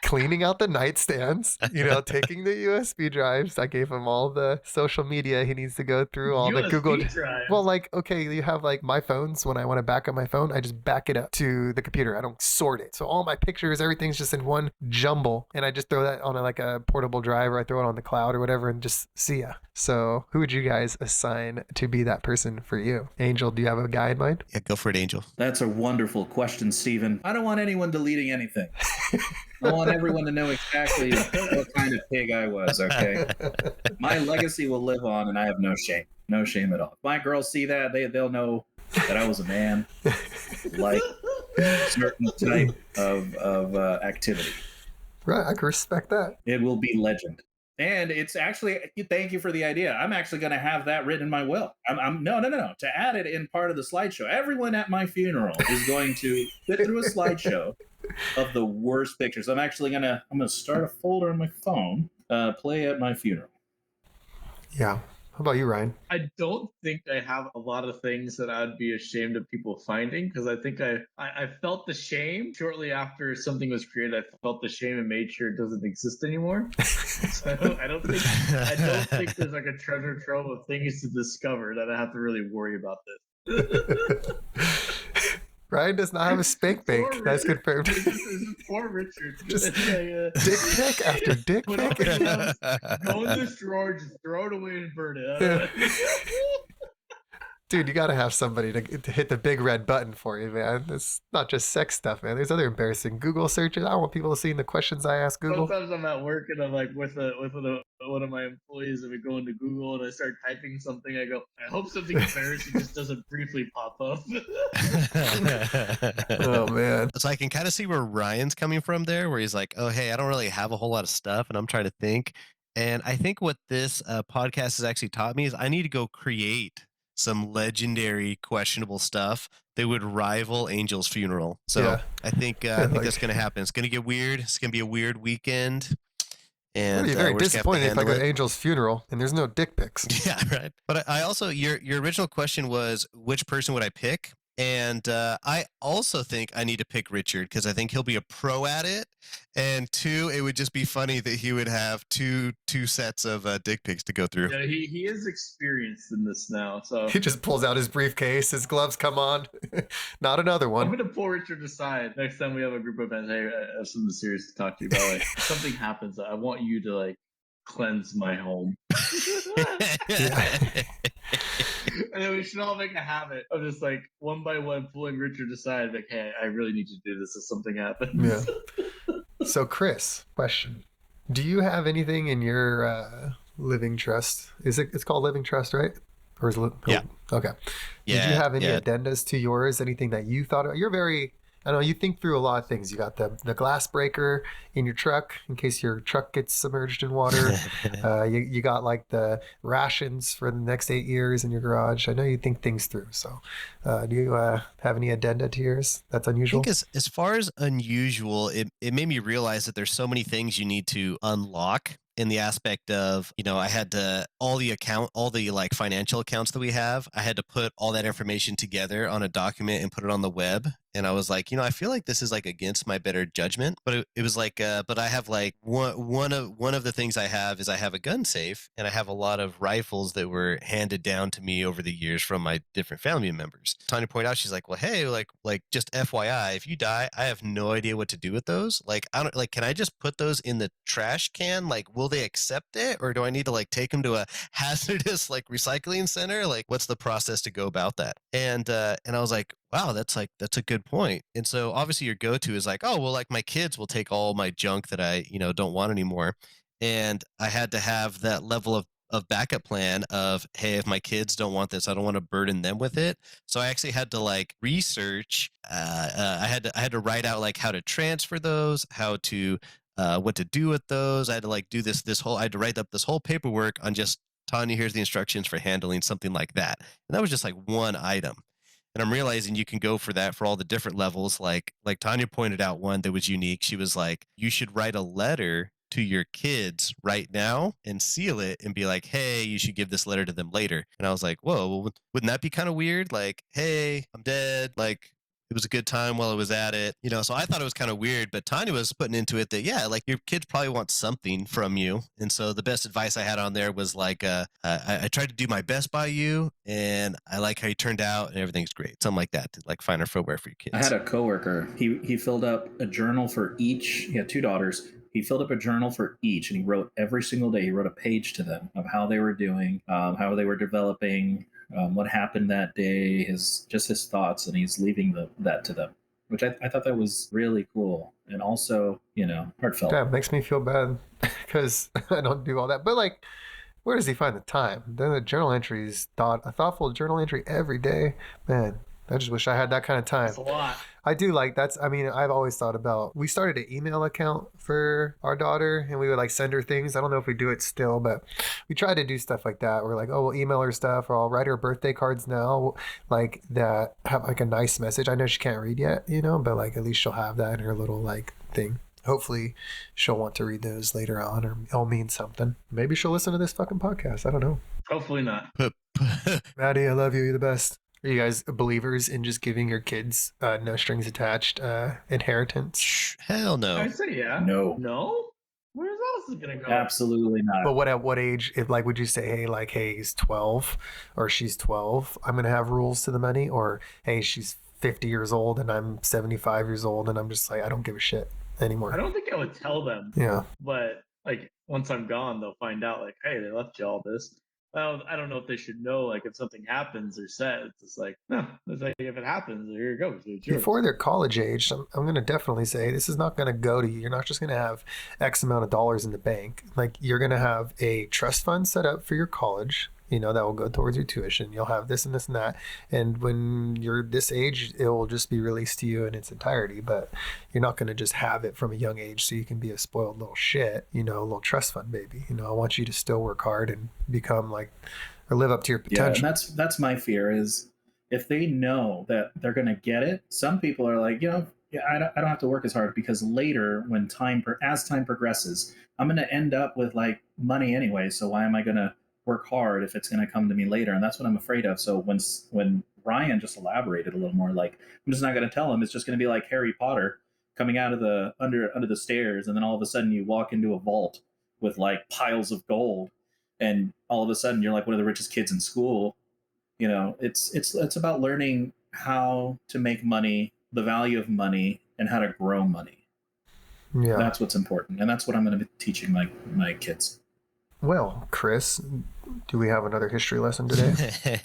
cleaning out the nightstands, taking the USB drives. I gave him all the social media he needs to go through, all the Google drives. Well, okay, you have my phones. When I want to back up my phone, I just back it up to the computer. I don't sort it. So all my pictures, everything's just in one jumble, and I just throw that on a portable drive, or I throw it on the cloud or whatever, and just see ya. So who would you guys assign to be that person for you? Angel, do you have a guy in mind? Yeah, go for it, Angel. That's a wonderful question, Stephen. I don't want anyone deleting anything. I want everyone to know exactly what kind of pig I was, okay? My legacy will live on, and I have no shame. No shame at all. If my girls see that, they'll know that I was a man, like a certain type of activity. Right, I can respect that. It will be legend. And it's actually, thank you for the idea. I'm actually going to have that written in my will. No. To add it in part of the slideshow. Everyone at my funeral is going to sit through a slideshow of the worst pictures. I'm gonna start a folder on my phone. Play at my funeral. Yeah. How about you, Ryan? I don't think I have a lot of things that I'd be ashamed of people finding, because I think I felt the shame shortly after something was created. I felt the shame and made sure it doesn't exist anymore. So I don't think there's a treasure trove of things to discover that I have to really worry about this. Ryan does not have a spank bank. That's confirmed. This is poor Richard. Just dick pic after dick pic. Go in this drawer, just throw it away and burn it. Dude, you got to have somebody to hit the big red button for you, man. It's not just sex stuff, man. There's other embarrassing Google searches. I don't want people seeing the questions I ask Google. Sometimes I'm at work and I'm with one of my employees, and we go into Google and I start typing something. I go, I hope something embarrassing just doesn't briefly pop up. Oh, man. So I can kind of see where Ryan's coming from there, where he's like, oh, hey, I don't really have a whole lot of stuff, and I'm trying to think. And I think what this podcast has actually taught me is I need to go create some legendary questionable stuff that would rival Angel's funeral. So yeah. I think that's going to happen. It's going to get weird. It's going to be a weird weekend. And I'd be very disappointed if I go to Angel's funeral and there's no dick pics. Yeah, right. But I also, your original question was, which person would I pick? And I also think I need to pick Richard, because I think he'll be a pro at it. And two, it would just be funny that he would have two sets of dick pics to go through. Yeah, he is experienced in this now. So he just pulls out his briefcase, his gloves come on. Not another one. I'm going to pull Richard aside next time we have a group of events. Hey, I have something serious to talk to you about. If something happens, I want you to cleanse my home. And then we should all make a habit of just one by one pulling Richard aside, hey, I really need you to do this if something happens. Yeah. So Chris, question. Do you have anything in your living trust? It's called living trust, right? Or is it? Yeah. Okay. Yeah, did you have any addendas to yours? Anything that you thought of? You're very, I don't know, you think through a lot of things. You got the glass breaker in your truck in case your truck gets submerged in water. You got the rations for the next 8 years in your garage. I know you think things through. So do you have any addenda to yours that's unusual? I think as far as unusual, it made me realize that there's so many things you need to unlock. In the aspect of, I had to, all the financial accounts that we have, I had to put all that information together on a document and put it on the web. And I was like, I feel like this is against my better judgment. But it was but I have one of the things I have is I have a gun safe, and I have a lot of rifles that were handed down to me over the years from my different family members. Tanya pointed out, she's like, well, hey, just FYI, if you die, I have no idea what to do with those. I don't can I just put those in the trash can? Will they accept it, or do I need to take them to a hazardous recycling center? What's the process to go about that? And I was like, wow, that's a good point. And so obviously your go-to is oh, well, my kids will take all my junk that I, don't want anymore. And I had to have that level of backup plan of, hey, if my kids don't want this, I don't want to burden them with it. So I actually had to research. I had to write out how to transfer those, how to what to do with those. I had to do this whole. I had to write up this whole paperwork on just Tanya, here's the instructions for handling something like that. And that was just like one item. And I'm realizing you can go for that for all the different levels. Like Tanya pointed out one that was unique. She was like, you should write a letter to your kids right now and seal it and be like, hey, you should give this letter to them later. And I was like, whoa, well, wouldn't that be kind of weird? Like, hey, I'm dead. Like, it was a good time while I was at it, so I thought it was kind of weird, but Tanya was putting into it that, yeah, like your kids probably want something from you. And so the best advice I had on there was like, I tried to do my best by you and I like how you turned out and everything's great. Something like that, to like finer footwear for your kids. I had a coworker. He filled up a journal for each. He had 2 daughters. He filled up a journal for each, and he wrote every single day. He wrote a page to them of how they were doing, how they were developing, what happened that day, his thoughts, and he's leaving that to them, which I thought that was really cool and also, heartfelt. That makes me feel bad because I don't do all that. But like, where does he find the time? Then the journal entries, a thoughtful journal entry every day, man. I just wish I had that kind of time. That's a lot. I do like I've always thought about, we started an email account for our daughter and we would like send her things. I don't know if we do it still, but we try to do stuff like that. We're like, oh, we'll email her stuff, or I'll write her birthday cards now, like that have like a nice message. I know she can't read yet, but like at least she'll have that in her little like thing. Hopefully she'll want to read those later on, or it'll mean something. Maybe she'll listen to this fucking podcast. I don't know. Hopefully not. Maddie, I love you. You're the best. Are you guys believers in just giving your kids no strings attached inheritance? Hell no. I say yeah. No. No? Where else is it gonna go? Absolutely not. But at what age, would you say, hey, he's 12 or she's 12, I'm going to have rules to the money? Or, hey, she's 50 years old and I'm 75 years old and I'm just like, I don't give a shit anymore. I don't think I would tell them. Yeah. But like once I'm gone, they'll find out like, hey, they left you all this. Well, I don't know if they should know, like, if something happens or says, it's like, no, it's like, if it happens, here it goes. It's yours. Before they're college age, I'm going to definitely say this is not going to go to you. You're not just going to have X amount of dollars in the bank. Like, you're going to have a trust fund set up for your college, that will go towards your tuition. You'll have this and this and that. And when you're this age, it will just be released to you in its entirety. But you're not going to just have it from a young age so you can be a spoiled little shit, a little trust fund baby. I want you to still work hard and become or live up to your potential. Yeah, and that's my fear is if they know that they're going to get it, some people are like, I don't have to work as hard because later when as time progresses, I'm going to end up with like money anyway. So why am I going to work hard if it's going to come to me later? And that's what I'm afraid of. So when Ryan just elaborated a little more, like, I'm just not going to tell him. It's just going to be like Harry Potter coming out of the under the stairs, and then all of a sudden you walk into a vault with like piles of gold, and all of a sudden you're like one of the richest kids in school. It's about learning how to make money, the value of money, and how to grow money. Yeah, that's what's important, and that's what I'm going to be teaching my kids. Well, Chris, do we have another history lesson today?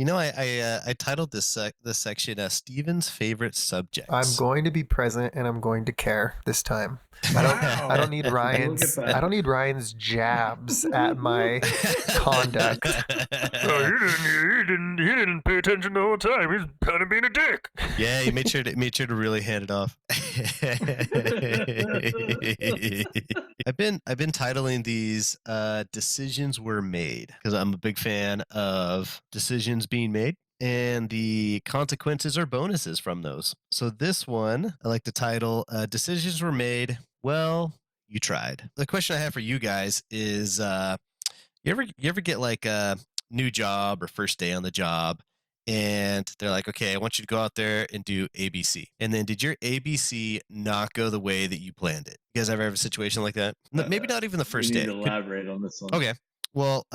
I titled this section Steven's favorite subjects. I'm going to be present and I'm going to care this time. I don't need Ryan's jabs at my conduct. He didn't pay attention the whole time. He's kind of being a dick. Yeah, he made sure to really hand it off. I've been titling these decisions were made because I'm a big fan of decisions being made and the consequences or bonuses from those. So this one, I like the title, Decisions Were Made. Well, you tried. The question I have for you guys is, you ever get like a new job or first day on the job, and they're like, okay, I want you to go out there and do ABC. And then did your ABC not go the way that you planned it? You guys ever have a situation like that? Maybe not even the first day. You need to elaborate on this one. Okay. Well,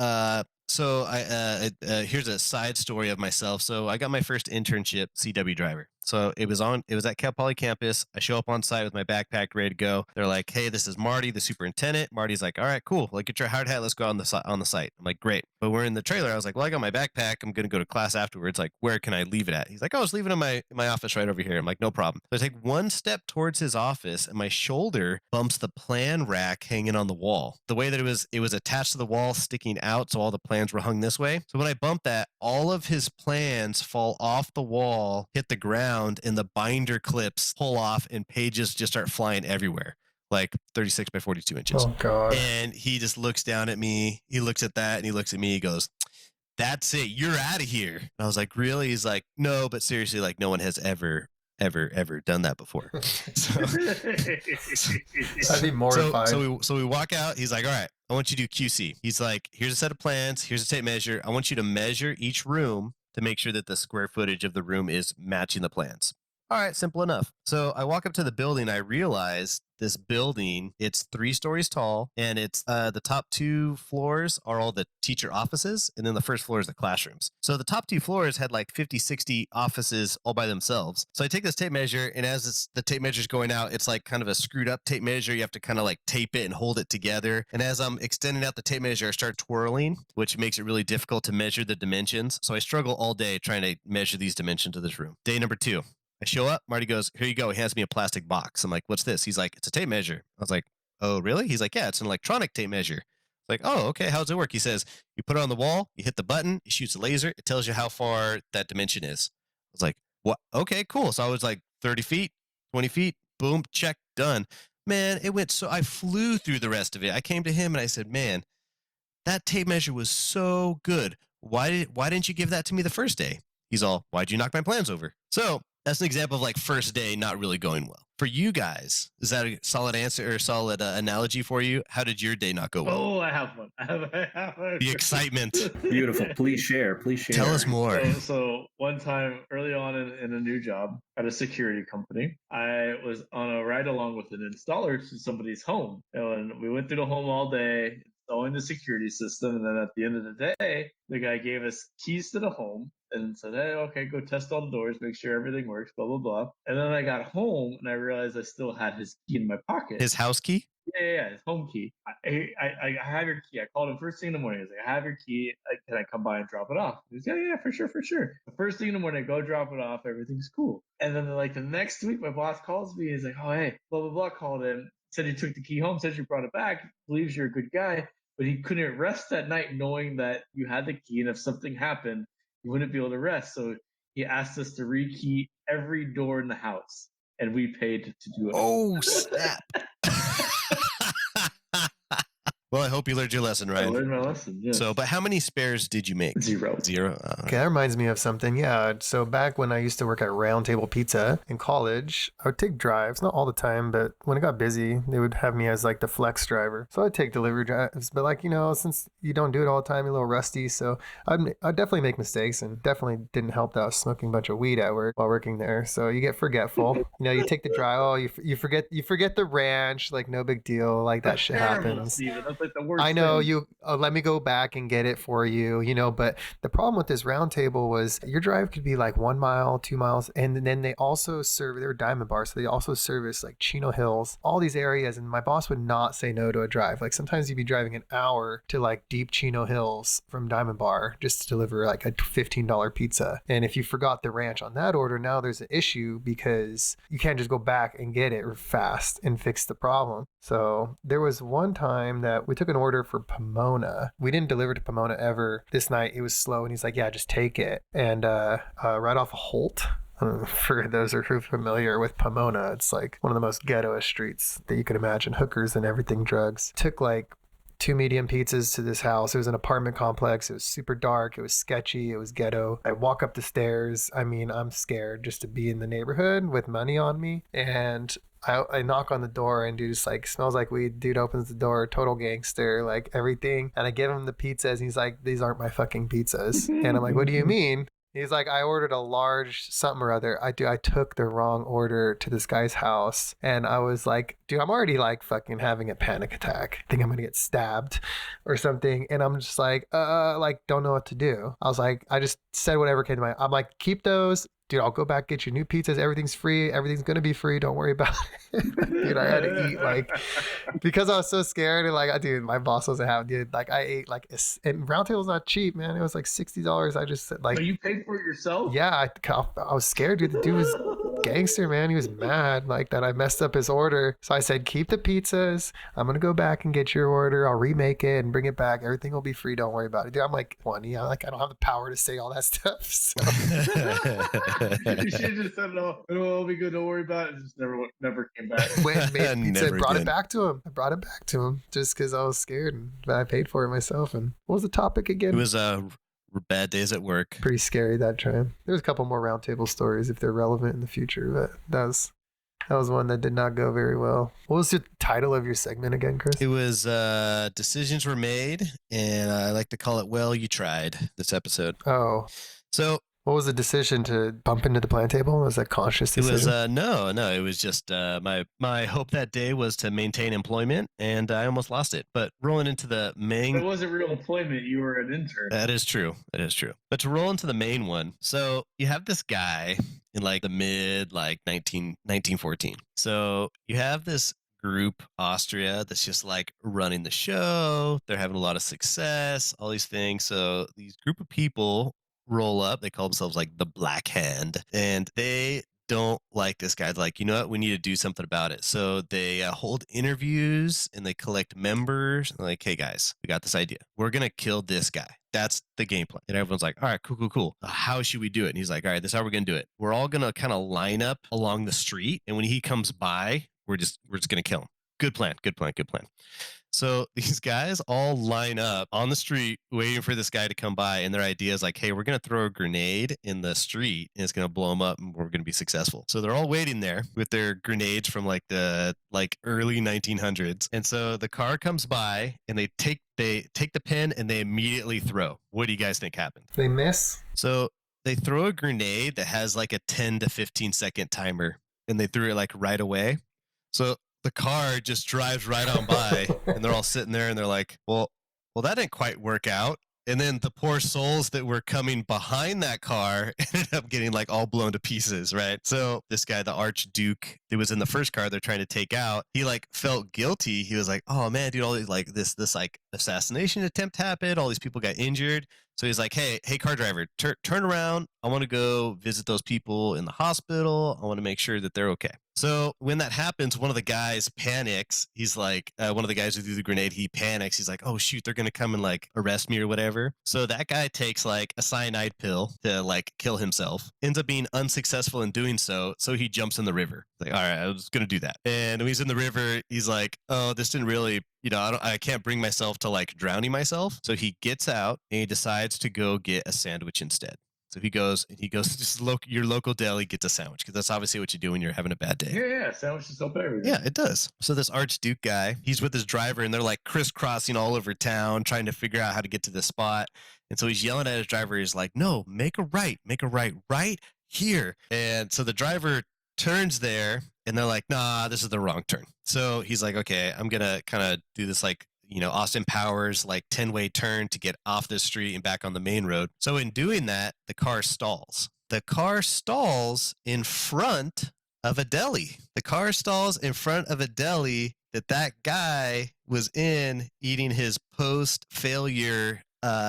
so I here's a side story of myself. So I got my first internship, CW driver. So it was at Cal Poly campus. I show up on site with my backpack ready to go. They're like, hey, this is Marty, the superintendent. Marty's like, all right, cool. Like, get your hard hat. Let's go on the site. I'm like, great. But we're in the trailer. I was like, well, I got my backpack. I'm going to go to class afterwards. Like, where can I leave it at? He's like, oh, I was leaving it in my office right over here. I'm like, no problem. So I take one step towards his office and my shoulder bumps the plan rack hanging on the wall. The way that it was attached to the wall, sticking out. So all the plans were hung this way. So when I bump that, all of his plans fall off the wall, hit the ground, and the binder clips pull off and pages just start flying everywhere. like 36 by 42 inches. Oh God. And he just looks down at me. He looks at that and he looks at me. He goes, "That's it. You're out of here." And I was like, "Really?" He's like, "No, but seriously, like no one has ever done that before." So, I'd be mortified. so we walk out. He's like, "All right, I want you to do QC." He's like, "Here's a set of plans. Here's a tape measure. I want you to measure each room to make sure that the square footage of the room is matching the plans." All right, simple enough. So I walk up to the building. I realize this building, it's 3 stories tall, and it's the top 2 floors are all the teacher offices, and then the first floor is the classrooms. So the top 2 floors had like 50, 60 offices all by themselves. So I take this tape measure, and as the tape measure's going out, it's like kind of a screwed up tape measure. You have to kind of like tape it and hold it together. And as I'm extending out the tape measure, I start twirling, which makes it really difficult to measure the dimensions. So I struggle all day trying to measure these dimensions of this room. Day number 2. I show up, Marty goes, "Here you go." He hands me a plastic box. I'm like, "What's this?" He's like, "It's a tape measure." I was like, "Oh, really?" He's like, "Yeah, it's an electronic tape measure." I'm like, "Oh, okay. How does it work?" He says, "You put it on the wall, you hit the button, it shoots a laser, it tells you how far that dimension is." I was like, "What? Okay, cool." So I was like 30 feet, 20 feet, boom, check, done. Man, it went so I flew through the rest of it. I came to him and I said, "Man, that tape measure was so good. Why didn't you give that to me the first day?" He's all, "Why'd you knock my plans over?" So that's an example of like first day not really going well. For you guys, is that a solid answer or solid analogy for you? How did your day not go well? Oh, I have one. I have one. The excitement. Beautiful. Please share. Please share. Tell us more. So one time early on in a new job at a security company, I was on a ride along with an installer to somebody's home. And we went through the home all day, installing the security system. And then at the end of the day, the guy gave us keys to the home and said, "Hey, okay, go test all the doors, make sure everything works, blah, blah, blah." And then I got home and I realized I still had his key in my pocket. His house key? Yeah, his home key. I have your key. I called him first thing in the morning. I was like, "I have your key. Can I come by and drop it off?" He was, "Yeah, for sure, for sure." The first thing in the morning, I go drop it off. Everything's cool. And then like the next week, my boss calls me. He's like, "Oh, hey, blah, blah, blah," called in. Said he took the key home, said you brought it back, believes you're a good guy. But he couldn't rest that night knowing that you had the key. And if something happened, you wouldn't be able to rest. So he asked us to rekey every door in the house. And we paid to do it. Oh, snap. Well, I hope you learned your lesson, I Ryan. learned my lesson, yes. So, but how many spares did you make? 0. 0? Okay, that reminds me of something. Yeah, so back when I used to work at Round Table Pizza in college, I would take drives, not all the time, but when it got busy, they would have me as like the flex driver. So I'd take delivery drives, but like, since you don't do it all the time, you're a little rusty. So I'd definitely make mistakes, and definitely didn't help that I was smoking a bunch of weed at work while working there. So you get forgetful. You take the drive, you forget the ranch, like no big deal, like that shit happens. Steven. That's like the worst I know thing. you let me go back and get it for you, but the problem with this round table was your drive could be like 1 mile, 2 miles. And then they also they're Diamond Bar. So they also service like Chino Hills, all these areas. And my boss would not say no to a drive. Like sometimes you'd be driving an hour to like deep Chino Hills from Diamond Bar just to deliver like a $15 pizza. And if you forgot the ranch on that order, now there's an issue because you can't just go back and get it fast and fix the problem. So there was one time that we took an order for Pomona. We didn't deliver to Pomona ever. This night it was slow and he's like, "Yeah, just take it." And right off of Holt, for those who are familiar with Pomona, it's like one of the most ghettoest streets that you can imagine. Hookers and everything, drugs. Took like 2 medium pizzas to this house. It was an apartment complex. It was super dark. It was sketchy. It was ghetto. I walk up the stairs. I mean, I'm scared just to be in the neighborhood with money on me. And I knock on the door and dude just like smells like weed. Dude opens the door, total gangster, like everything. And I give him the pizzas and he's like, "These aren't my fucking pizzas." And I'm like, "What do you mean?" He's like, "I ordered a large something or other. I took the wrong order to this guy's house." And I was like, "Dude, I'm already like fucking having a panic attack. I think I'm gonna get stabbed or something." And I'm just like, don't know what to do. I was like, I just said whatever came to mind. I'm like, "Keep those. Dude, I'll go back, get you new pizzas. Everything's free. Everything's going to be free. Don't worry about it." Dude, I had to eat because I was so scared. And dude, my boss wasn't having, dude, I ate and Round Table's not cheap, man. It was like $60. I just said So you paid for it yourself? yeah, I was scared, dude. The dude was gangster, man. He was mad like that I messed up his order. So I said, keep the pizzas. I'm going to go back and get your order. I'll remake it and bring it back. Everything will be free. Don't worry about it. Dude, I'm like 20. I don't have the power to say all that stuff. So. You should have just said, no, it'll be good. Don't worry about it. It just never came back. Went, made pizza, Never brought again. it back to him. I brought it back to him just because I was scared. But I paid for it myself. And what was the topic again? It was bad days at work. Pretty scary that time. There's a couple more roundtable stories if they're relevant in the future, but that was one that did not go very well. What was the title of your segment again, Chris? It was decisions were made, and I like to call it "Well, you tried." This episode. Oh, So what was the decision to bump into the plan table? Was that conscious it decision? was no. It was just my hope that day was to maintain employment, and I almost lost it. But rolling into the main. It wasn't real employment. You were an intern. That is true. But to roll into the main one, so you have this guy in like the mid 1914. So you have this group, Austria, that's just like running the show. They're having a lot of success, all these things. So these group of people roll up. They call themselves like the Black Hand, and they don't like this guy. They're like, you know what? We need to do something about it. So they hold interviews and they collect members. And they're like, hey guys, we got this idea. We're gonna kill this guy. That's the game plan. And everyone's like, all right, cool. How should we do it? And he's like, all right, this is how we're gonna do it. We're all gonna kind of line up along the street, and when he comes by, we're just gonna kill him. Good plan. So these guys all line up on the street waiting for this guy to come by, and their idea is like, hey, we're going to throw a grenade in the street and it's going to blow them up and we're going to be successful. So they're all waiting there with their grenades from like the early 1900s. And so the car comes by and they take the pin and they immediately throw. What do you guys think happened? They miss. So they throw a grenade that has like a 10 to 15 second timer, and they threw it like right away. So the car just drives right on by, and they're all sitting there and they're like, well, that didn't quite work out. And then the poor souls that were coming behind that car ended up getting like all blown to pieces, right? So this guy, the Archduke, that was in the first car they're trying to take out, he like felt guilty. He was like, oh man, dude, all these like this like assassination attempt happened. All these people got injured. So he's like, hey, car driver, turn around. I want to go visit those people in the hospital. I want to make sure that they're okay. So when that happens, one of the guys panics. He's like, one of the guys who threw the grenade, he panics. He's like, oh shoot, they're going to come and like arrest me or whatever. So that guy takes like a cyanide pill to like kill himself, ends up being unsuccessful in doing so. So he jumps in the river. Like, all right, I was going to do that. And when he's in the river, he's like, oh, this didn't really, I can't bring myself to like drowning myself. So he gets out and he decides to go get a sandwich instead. So he goes to just your local deli, gets a sandwich, because that's obviously what you do when you're having a bad day. Yeah, sandwiches help everything. Yeah, it does. So this Archduke guy, he's with his driver, and they're like crisscrossing all over town, trying to figure out how to get to this spot. And so he's yelling at his driver. He's like, no, make a right right here. And so the driver turns there, and they're like, nah, this is the wrong turn. So he's like, okay, I'm going to kind of do this like, Austin Powers like 10-way turn to get off the street and back on the main road. So in doing that, the car stalls. The car stalls in front of a deli. The car stalls in front of a deli that guy was in eating his post-failure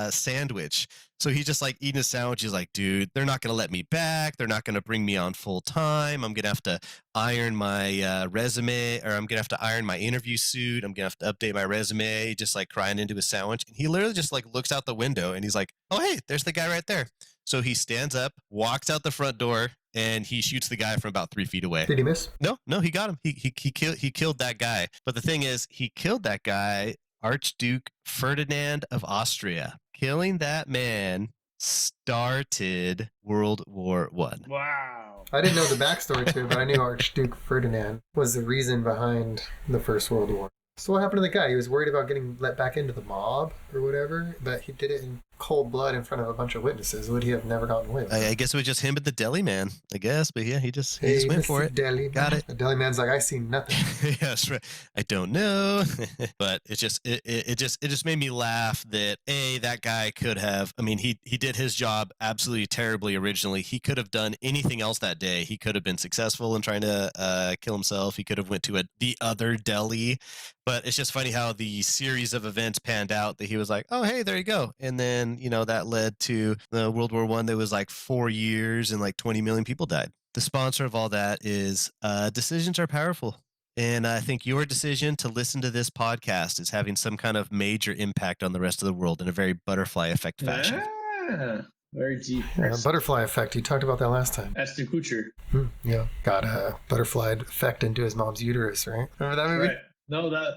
sandwich. So he's just like eating a sandwich. He's like, dude, they're not going to let me back. They're not going to bring me on full time. I'm going to have to iron my resume, or I'm going to have to iron my interview suit. I'm going to have to update my resume, just like crying into his sandwich. And he literally just like looks out the window and he's like, oh, hey, there's the guy right there. So he stands up, walks out the front door, and he shoots the guy from about 3 feet away. Did he miss? No, he got him. He killed that guy. But the thing is, he killed that guy, Archduke Ferdinand of Austria. Killing that man started World War One. Wow. I didn't know the backstory to it, but I knew Archduke Ferdinand was the reason behind the First World War. So what happened to the guy? He was worried about getting let back into the mob or whatever, but he did it in cold blood in front of a bunch of witnesses. Would he have never gotten away with it? I guess it was just him at the deli man, I guess. But yeah, he just went for it. Deli Got man. it. The deli man's like, I see nothing. Yeah, that's right. I don't know, but it just made me laugh that that guy could have. I mean, he did his job absolutely terribly originally. He could have done anything else that day. He could have been successful in trying to kill himself. He could have went to the other deli. But it's just funny how the series of events panned out that he was like, oh, hey, there you go. And then, that led to the World War I. That was like 4 years and like 20 million people died. the sponsor of all that is decisions are powerful. And I think your decision to listen to this podcast is having some kind of major impact on the rest of the world in a very butterfly effect fashion. Yeah, very deep. Yeah, butterfly effect. You talked about that last time. Ashton Kutcher. Yeah, got a butterfly effect into his mom's uterus, right? Remember that movie? Right. No, that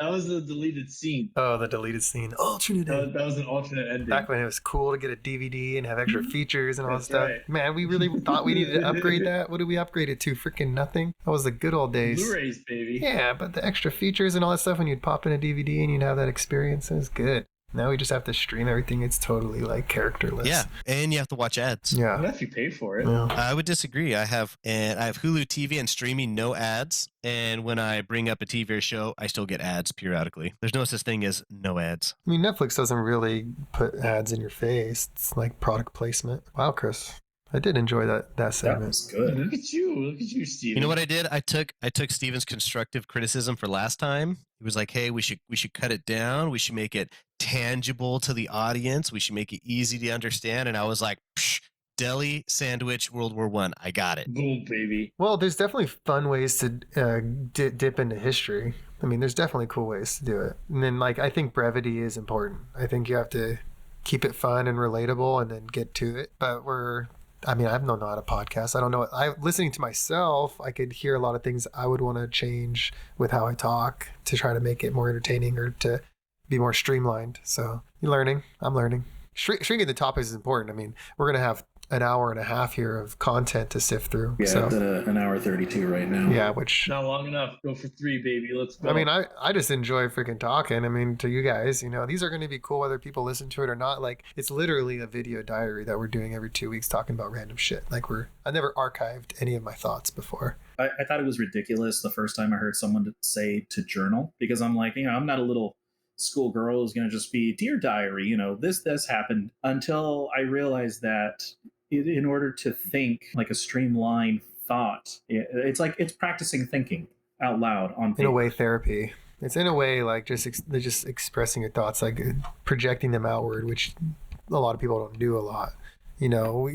was the deleted scene. Oh, the deleted scene. Alternate. That was an alternate ending. Back when it was cool to get a DVD and have extra features and all that That's stuff. right. Man, we really thought we needed to upgrade that. What did we upgrade it to? Freaking nothing. That was the good old days. Blu-rays, baby. Yeah, but the extra features and all that stuff when you'd pop in a DVD and you'd have that experience, it was good. Now we just have to stream everything. It's totally like characterless. Yeah, and you have to watch ads. Yeah. Not if you pay for it. Yeah. I would disagree. I have Hulu TV and streaming, no ads. And when I bring up a TV or show, I still get ads periodically. There's no such thing as no ads. I mean, Netflix doesn't really put ads in your face. It's like product placement. Wow, Chris. I did enjoy that That segment. was good. Look at you, Steve. You know what I did? I took Steven's constructive criticism for last time. He was like, "Hey, we should cut it down. We should make it tangible to the audience. We should make it easy to understand." And I was like, Psh, "Deli sandwich World War I. I got it." Boom, baby. Well, there's definitely fun ways to dip into history. I mean, there's definitely cool ways to do it. And then, like, I think brevity is important. I think you have to keep it fun and relatable and then get to it. But I don't know how to podcast. I don't know. Listening to myself, I could hear a lot of things I would want to change with how I talk to try to make it more entertaining or to be more streamlined. So you're learning. I'm learning. Shrinking the topics is important. I mean, we're going to have an hour and a half here of content to sift through. Yeah, so, it's at an hour 32 right now. yeah, which Not long enough. Go for 3, baby. Let's go. I mean, I just enjoy freaking talking. I mean, to you guys, these are going to be cool whether people listen to it or not. Like, it's literally a video diary that we're doing every 2 weeks talking about random shit. Like, I never archived any of my thoughts before. I thought it was ridiculous the first time I heard someone say to journal, because I'm like, I'm not a little schoolgirl who's going to just be, dear diary, this happened, until I realized that in order to think like a streamlined thought, it's practicing thinking out loud on paper. In a way, therapy. It's in a way like just expressing your thoughts, like projecting them outward, which a lot of people don't do a lot. You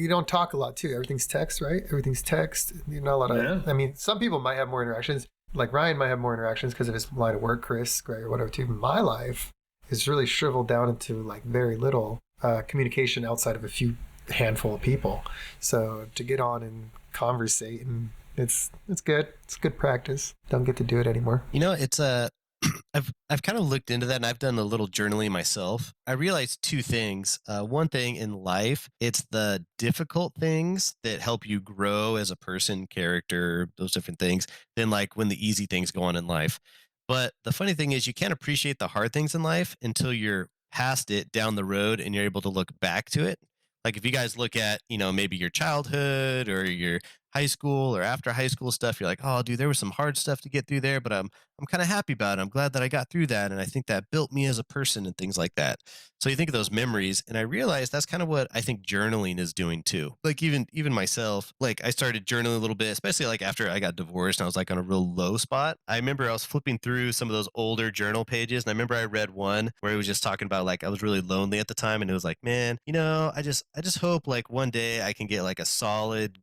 don't talk a lot too. Everything's text, right? Everything's text. You're not a lot of. Yeah. I mean, some people might have more interactions. Like Ryan might have more interactions because of his line of work. Chris, Greg, or whatever. Too. My life is really shriveled down into like very little communication outside of a few handful of people. So to get on and conversate, and it's good. It's good practice. Don't get to do it anymore. It's I've kind of looked into that, and I've done a little journaling myself. I realized 2 things. One thing in life, it's the difficult things that help you grow as a person, character, those different things, than like when the easy things go on in life. But the funny thing is, you can't appreciate the hard things in life until you're past it down the road and you're able to look back to it. Like if you guys look at, maybe your childhood or your high school or after high school stuff, you're like, oh, dude, there was some hard stuff to get through there, but I'm kind of happy about it. I'm glad that I got through that. And I think that built me as a person and things like that. So you think of those memories, and I realized that's kind of what I think journaling is doing too. Like even myself, like I started journaling a little bit, especially like after I got divorced and I was like on a real low spot. I remember I was flipping through some of those older journal pages, and I remember I read one where it was just talking about like I was really lonely at the time, and it was like, man, I just hope like one day I can get like a solid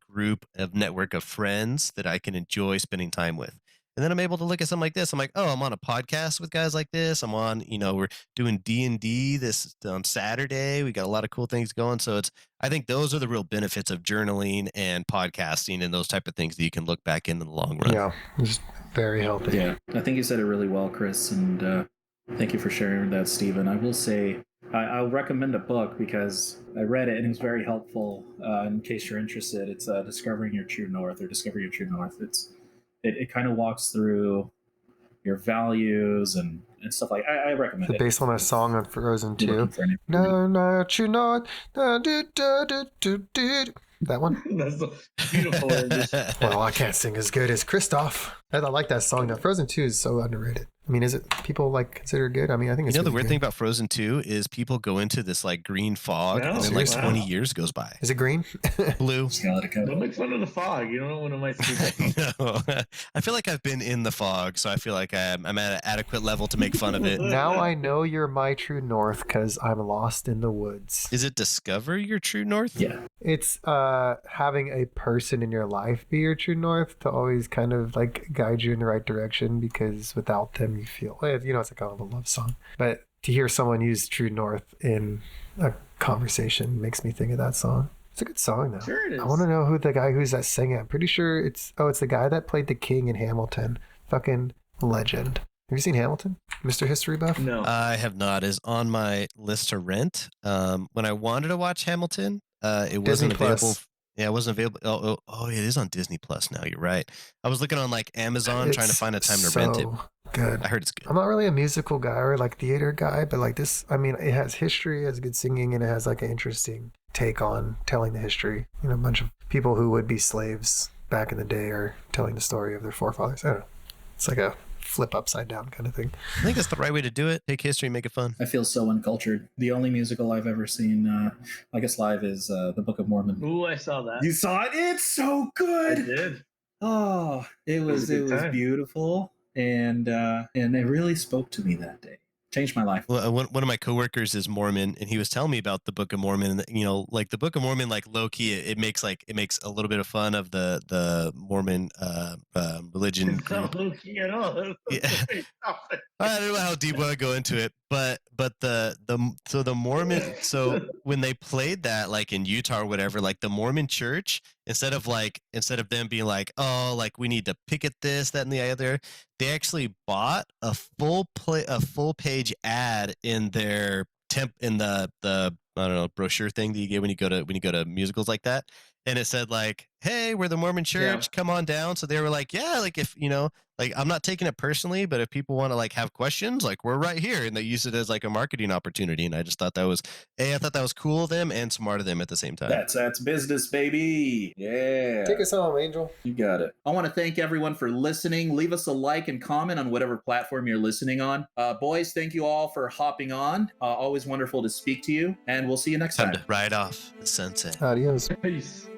network of friends that I can enjoy spending time with. And then I'm able to look at something like this. I'm like, oh, I'm on a podcast with guys like this. I'm on, we're doing D&D this on Saturday. We got a lot of cool things going. So I think those are the real benefits of journaling and podcasting and those type of things that you can look back in the long run. Yeah, it's very healthy. Yeah, I think you said it really well, Chris. And thank you for sharing that, Stephen. I will say, I'll recommend a book because I read it and it was very helpful. In case you're interested, it's Discovering Your True North or Discover Your True North. It kind of walks through your values and stuff like. I recommend it. Based on a song on Frozen 2. No, No, true north. That one? That's a beautiful rendition. Well, I can't sing as good as Christoph. I like that song. Now, Frozen 2 is so underrated. I mean, is it people like consider it good? I mean, I think it's the really weird good. thing about Frozen 2 is people go into this like green fog, No, and then like seriously? 20 years goes by. Is it green? Blue. Just gotta let it go. Don't make fun of the fog. You don't know when it might be. No, I feel like I've been in the fog, so I feel like I'm at an adequate level to make fun of it. Now I know you're my true north because I'm lost in the woods. Is it discover your true north? Yeah. It's having a person in your life be your true north to always kind of like guide you in the right direction, because without them you feel, you know, it's like kind of a love song. But to hear someone use true north in a conversation makes me think of that song. It's a good song though. Sure it is. I want to know who the guy who's that singing. I'm pretty sure it's the guy that played the king in Hamilton. Fucking legend. Have you seen Hamilton, Mr. History Buff? No. I have not. Is on my list to rent. When I wanted to watch Hamilton, it wasn't Disney Plus. available. Yeah, it wasn't available. Oh, it is on Disney Plus now. You're right. I was looking on like Amazon trying to It's find a time to rent it. Good. I heard it's good. I'm not really a musical guy or like theater guy, but like this, I mean, it has history, it has good singing, and it has like an interesting take on telling the history. You know, a bunch of people who would be slaves back in the day are telling the story of their forefathers. I don't know. It's like a flip upside down kind of thing. I think that's the right way to do it. Take history, make it fun. I feel so uncultured. The only musical I've ever seen, I guess live, is the Book of Mormon. Ooh, I saw that. You saw it? It's so I good. did. Oh, it was a good time. beautiful, and it really spoke to me that day. Changed my life. Well, one of my coworkers is Mormon, and he was telling me about the Book of Mormon. And, you know, like the Book of Mormon, like low key, it makes a little bit of fun of the Mormon religion It's not group. low-key at all. Yeah. I don't know how deep I go into it, but the Mormon, so when they played that like in Utah or whatever, like the Mormon church, instead of them being like, oh, like we need to picket this, that, and the other, they actually bought a full page ad in their in the I don't know, brochure thing that you get when you go to musicals like that. And it said like, hey, we're the Mormon church, come on down. So they were like, yeah, like if, you know, like I'm not taking it personally, but if people want to like have questions, like we're right here. And they use it as like a marketing opportunity. And I just thought that was, I thought that was cool of them and smart of them at the same time. That's business, baby. Yeah. Take us home, Angel. You got it. I want to thank everyone for listening. Leave us a like and comment on whatever platform you're listening on. Boys, thank you all for hopping on. Always wonderful to speak to you. And we'll see you next Time time. to ride off the sunset. Adios. Peace.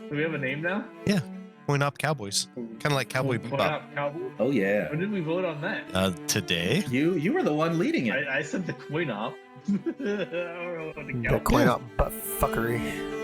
Do we have a name now? Yeah. Coin Op Cowboys. Kind of like Cowboy Coin Bebop. Op Cowboy? Oh, yeah. When did we vote on that? Today? You were the one leading it. I said the coin op. I don't know what the The Cowboy. coin up butt fuckery.